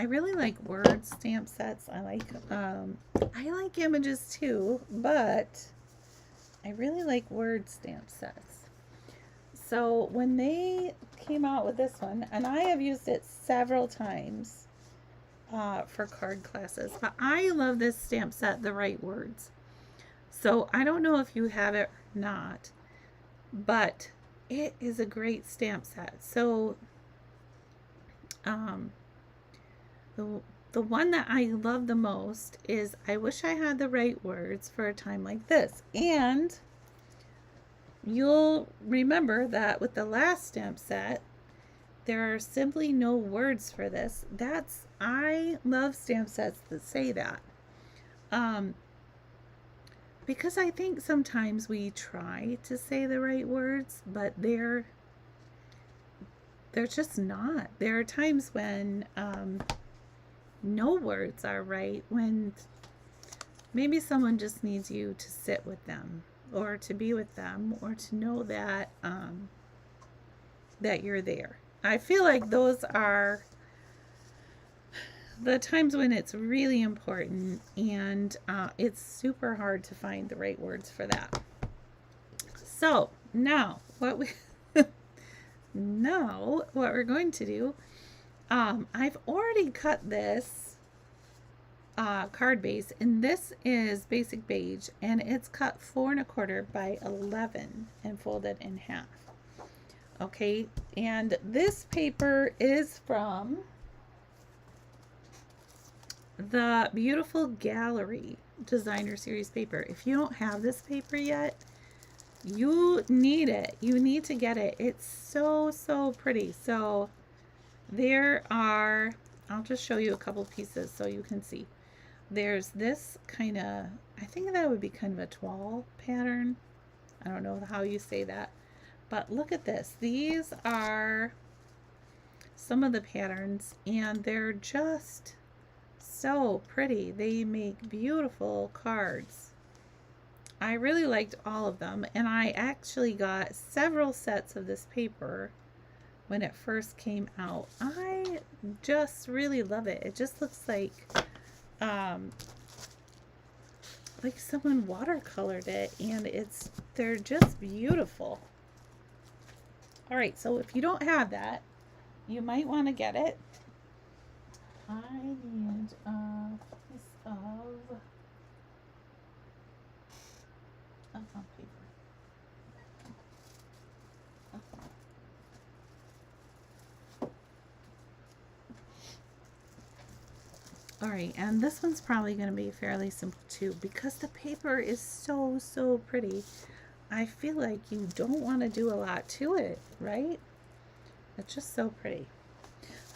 really like word stamp sets. I like images too, but I really like word stamp sets. So when they came out with this one, and I have used it several times for card classes, but I love this stamp set, The Right Words. So I don't know if you have it or not, but it is a great stamp set. So the one that I love the most is I Wish I Had the Right Words for a Time Like This. And you'll remember that with the last stamp set, there are simply no words for this. I love stamp sets that say that. Because I think sometimes we try to say the right words, but they're just not. There are times when no words are right, when maybe someone just needs you to sit with them or to be with them or to know that that you're there. I feel like those are the times when it's really important, and it's super hard to find the right words for that. So now what we're going to do, I've already cut this card base, and this is basic beige, and it's cut 4 1/4 by 11 and folded in half. Okay, and this paper is from the Beautiful Gallery Designer Series paper. If you don't have this paper yet, you need it. You need to get it. It's so pretty. So there are, I'll just show you a couple pieces so you can see. There's this kind of, I think that would be kind of a toile pattern. I don't know how you say that, but look at this. These are some of the patterns, and they're just so pretty. They make beautiful cards. I really liked all of them, and I actually got several sets of this paper when it first came out. I just really love it. It just looks like someone watercolored it, and they're just beautiful. All right, so if you don't have that, you might want to get it. I need a piece of paper. All right, and this one's probably going to be fairly simple too, because the paper is so pretty. I feel like you don't want to do a lot to it, right? It's just so pretty.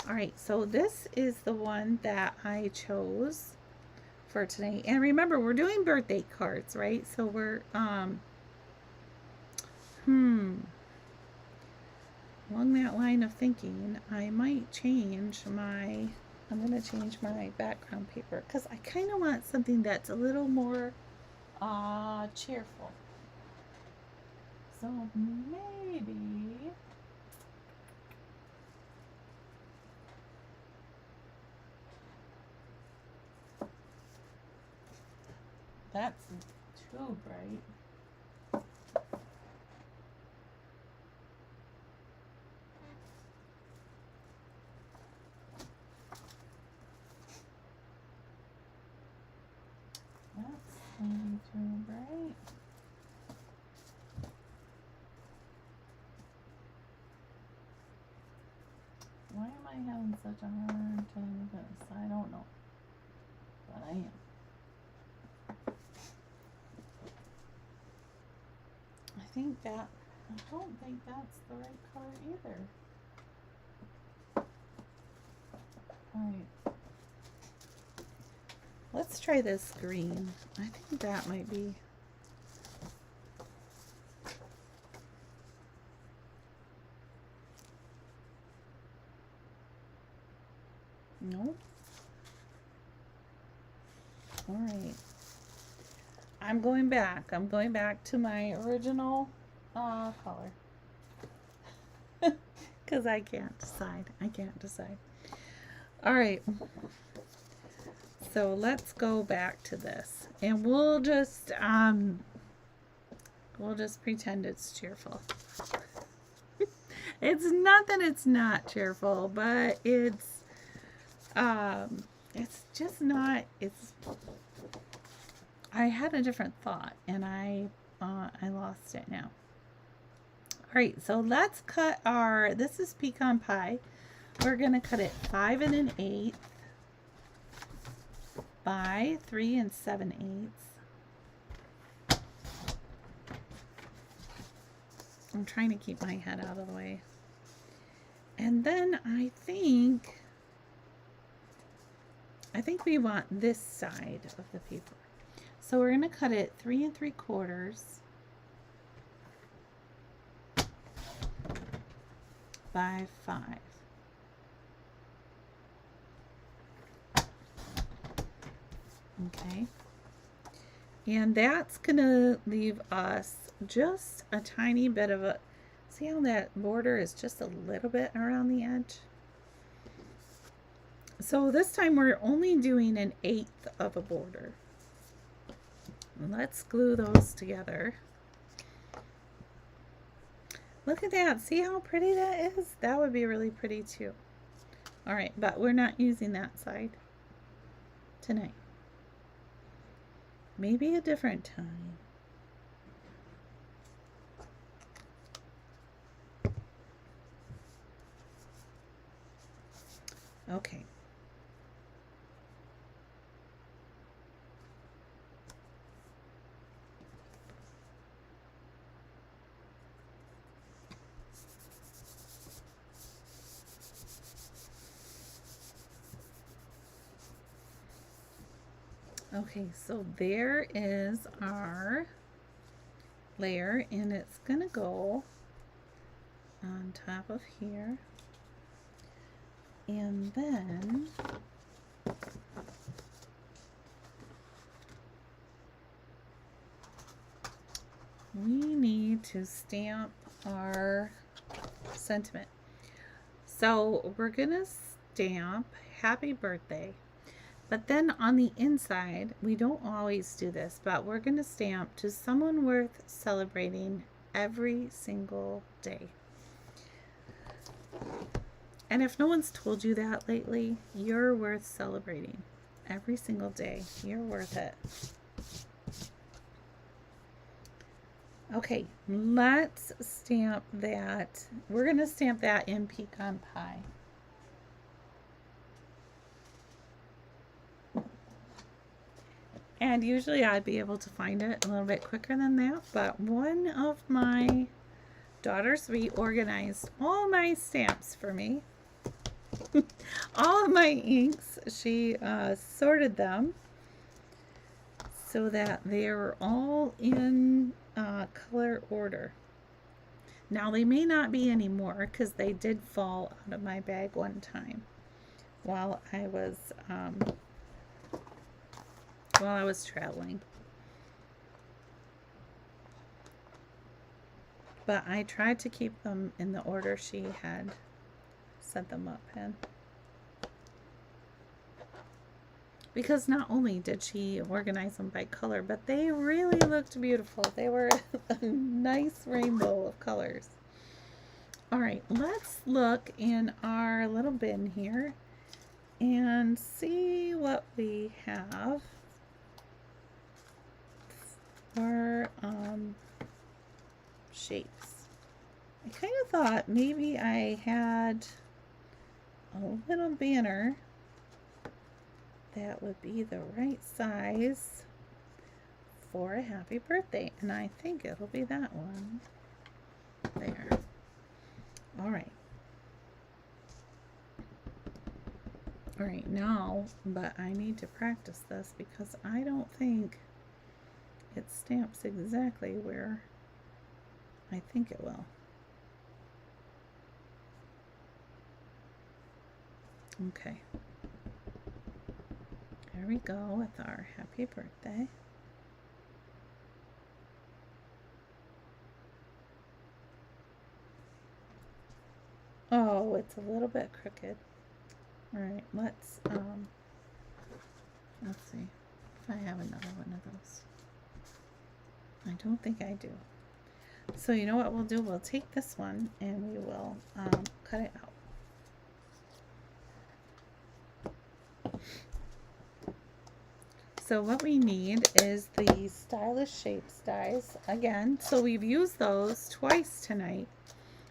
All right, so this is the one that I chose for today. And remember, we're doing birthday cards, right? So we're along that line of thinking, I might change my I'm going to change my background paper because I kind of want something that's a little more cheerful. So maybe that's too bright. That's maybe too bright. Why am I having such a hard time with this? I don't know. But I am. I don't think that's the right color either. Alright. Let's try this green. I think that might be. No. Alright. I'm going back. I'm going back to my original color. Because I can't decide. Alright. So let's go back to this. And we'll just pretend it's cheerful. It's not that it's not cheerful, but it's just not. I had a different thought, and I lost it now. All right, so let's cut this is pecan pie. We're gonna cut it 5 1/8 by 3 7/8. I'm trying to keep my head out of the way. And then I think we want this side of the paper. So we're going to cut it 3 3/4 by 5. Okay. And that's going to leave us just a tiny bit of a, see how that border is just a little bit around the edge? So this time we're only doing 1/8 of a border. Let's glue those together. Look at that. See how pretty that is? That would be really pretty too. All right, but we're not using that side tonight. Maybe a different time. Okay. Okay, so there is our layer, and it's gonna go on top of here, and then we need to stamp our sentiment. So we're gonna stamp happy birthday. But then on the inside, we don't always do this, but we're going to stamp to someone worth celebrating every single day. And if no one's told you that lately, you're worth celebrating every single day. You're worth it. Okay, let's stamp that. We're going to stamp that in pecan pie. And usually I'd be able to find it a little bit quicker than that, but one of my daughters reorganized all my stamps for me. All of my inks, she sorted them so that they were all in color order. Now they may not be anymore because they did fall out of my bag one time while I was traveling. But I tried to keep them in the order she had set them up in. Because not only did she organize them by color, but they really looked beautiful. They were a nice rainbow of colors. All right, let's look in our little bin here and see what we have for shapes. I kind of thought maybe I had a little banner that would be the right size for a happy birthday, and I think it'll be that one there. All right. All right, now, but I need to practice this because I don't think it stamps exactly where I think it will. Okay. There we go with our happy birthday. Oh, it's a little bit crooked. All right, let's see if I have another one of those. I don't think I do. So you know what we'll do? We'll take this one and we will cut it out. So what we need is the Stylish Shapes dies again. So we've used those twice tonight.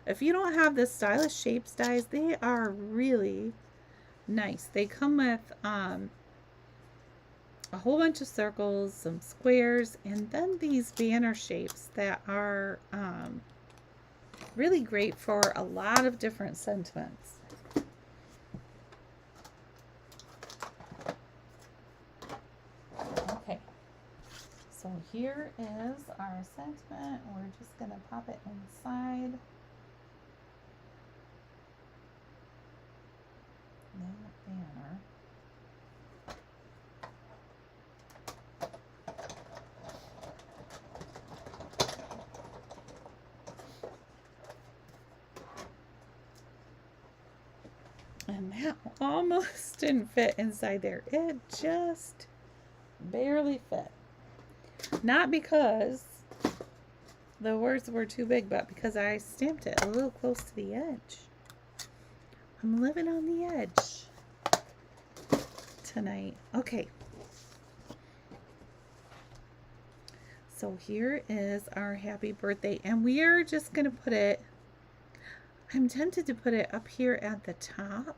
If you don't have the Stylish Shapes dies, they are really nice. They come with a whole bunch of circles, some squares, and then these banner shapes that are really great for a lot of different sentiments. Okay, so here is our sentiment. We're just going to pop it inside that banner. And that almost didn't fit inside there. It just barely fit. Not because the words were too big, but because I stamped it a little close to the edge. I'm living on the edge tonight. Okay. So here is our happy birthday, and we are just going to put it, I'm tempted to put it up here at the top,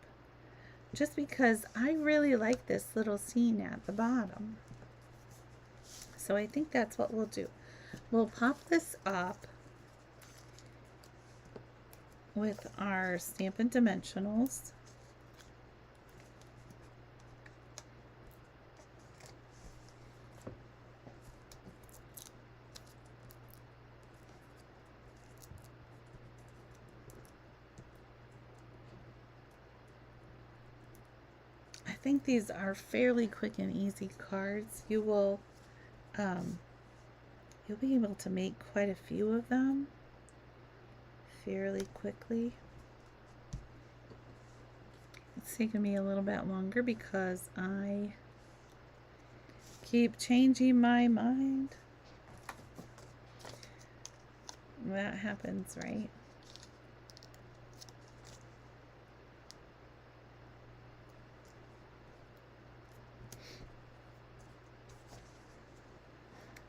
just because I really like this little scene at the bottom. So I think that's what we'll do. We'll pop this up with our Stampin' Dimensionals. I think these are fairly quick and easy cards. You will you'll be able to make quite a few of them fairly quickly. It's taken me a little bit longer because I keep changing my mind. That happens, right?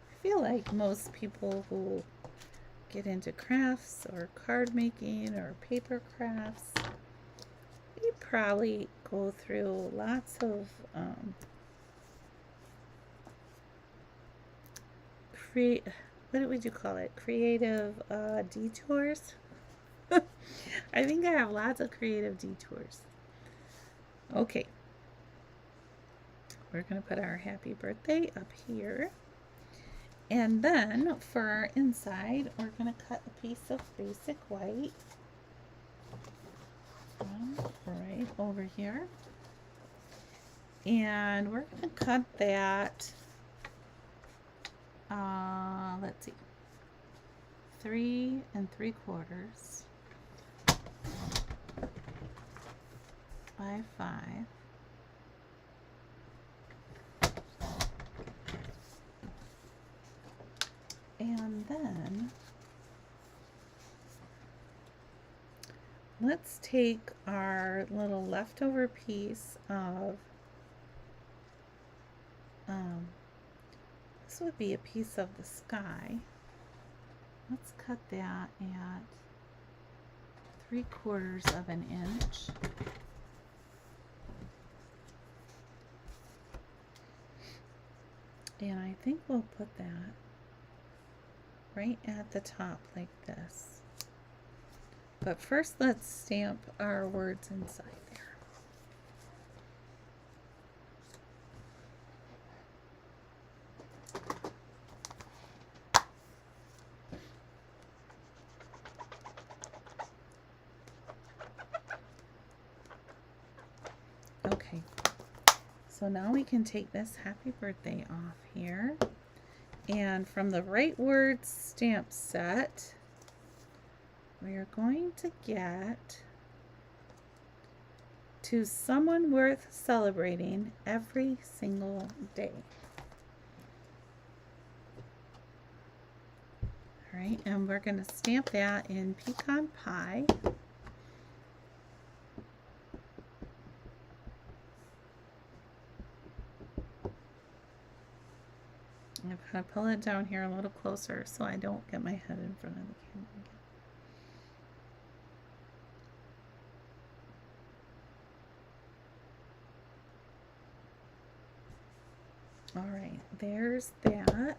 I feel like most people who get into crafts or card making or paper crafts, we probably go through lots of what would you call it? Creative detours. I think I have lots of creative detours. Okay. We're going to put our happy birthday up here. And then for our inside, we're going to cut a piece of basic white right over here. And we're going to cut that, let's see, 3 3/4 by 5. And then let's take our little leftover piece of, this would be a piece of the sky. Let's cut that at 3/4 of an inch. And I think we'll put that right at the top like this. But first let's stamp our words inside there. Okay, so now we can take this happy birthday off here. And from the Right Words stamp set, we are going to get to someone worth celebrating every single day. All right, and we're going to stamp that in pecan pie. I'm going to pull it down here a little closer so I don't get my head in front of the camera again. All right, there's that.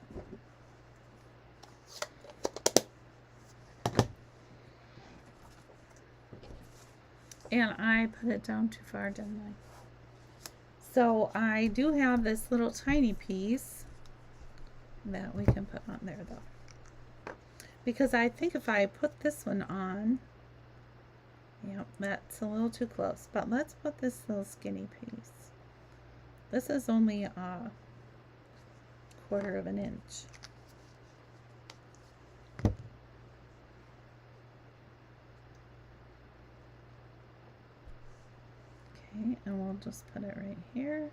And I put it down too far, didn't I? So I do have this little tiny piece that we can put on there though, because I think if I put this one on, yep, that's a little too close, but let's put this little skinny piece. This is only a 1/4 of an inch. Okay, and we'll just put it right here.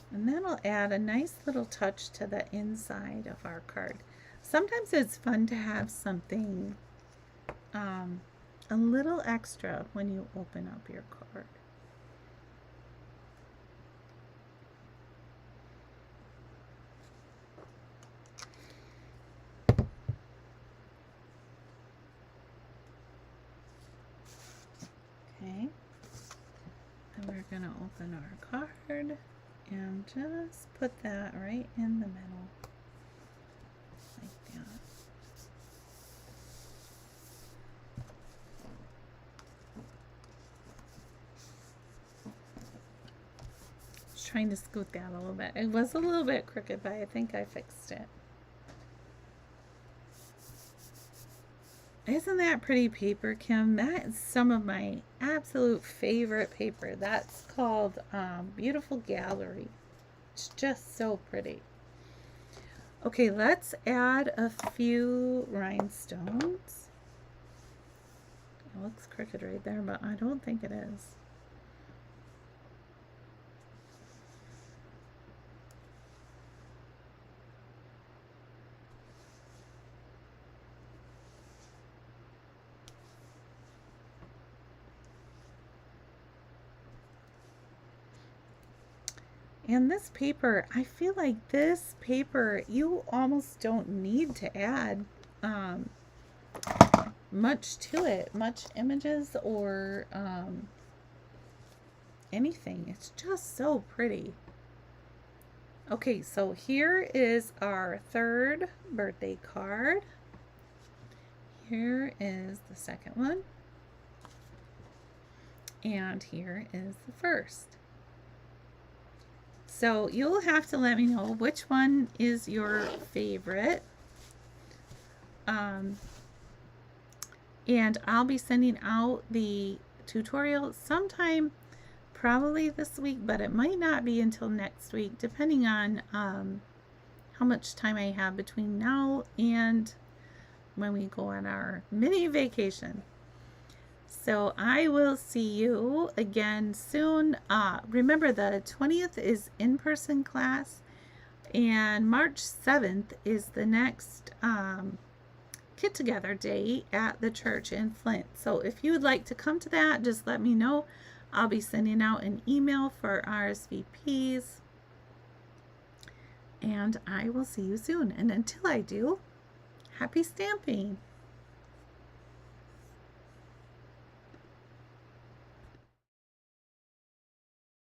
And that'll add a nice little touch to the inside of our card. Sometimes it's fun to have something a little extra when you open up your card. Okay, and we're going to open our card and just put that right in the middle, like that. Just trying to scoot that a little bit. It was a little bit crooked, but I think I fixed it. Isn't that pretty paper, Kim? That is some of my absolute favorite paper. That's called Beautiful Gallery. It's just so pretty. Okay, let's add a few rhinestones. It looks crooked right there, but I don't think it is. And this paper, I feel like this paper, you almost don't need to add much to it, much images or anything. It's just so pretty. Okay, so here is our 3rd birthday card. Here is the 2nd one. And here is the 1st. So you'll have to let me know which one is your favorite. And I'll be sending out the tutorial sometime probably this week, but it might not be until next week, depending on how much time I have between now and when we go on our mini vacation. So I will see you again soon. Remember, the 20th is in-person class, and March 7th is the next get together day at the church in Flint. So if you would like to come to that, just let me know. I'll be sending out an email for RSVPs, and I will see you soon. And until I do, happy stamping!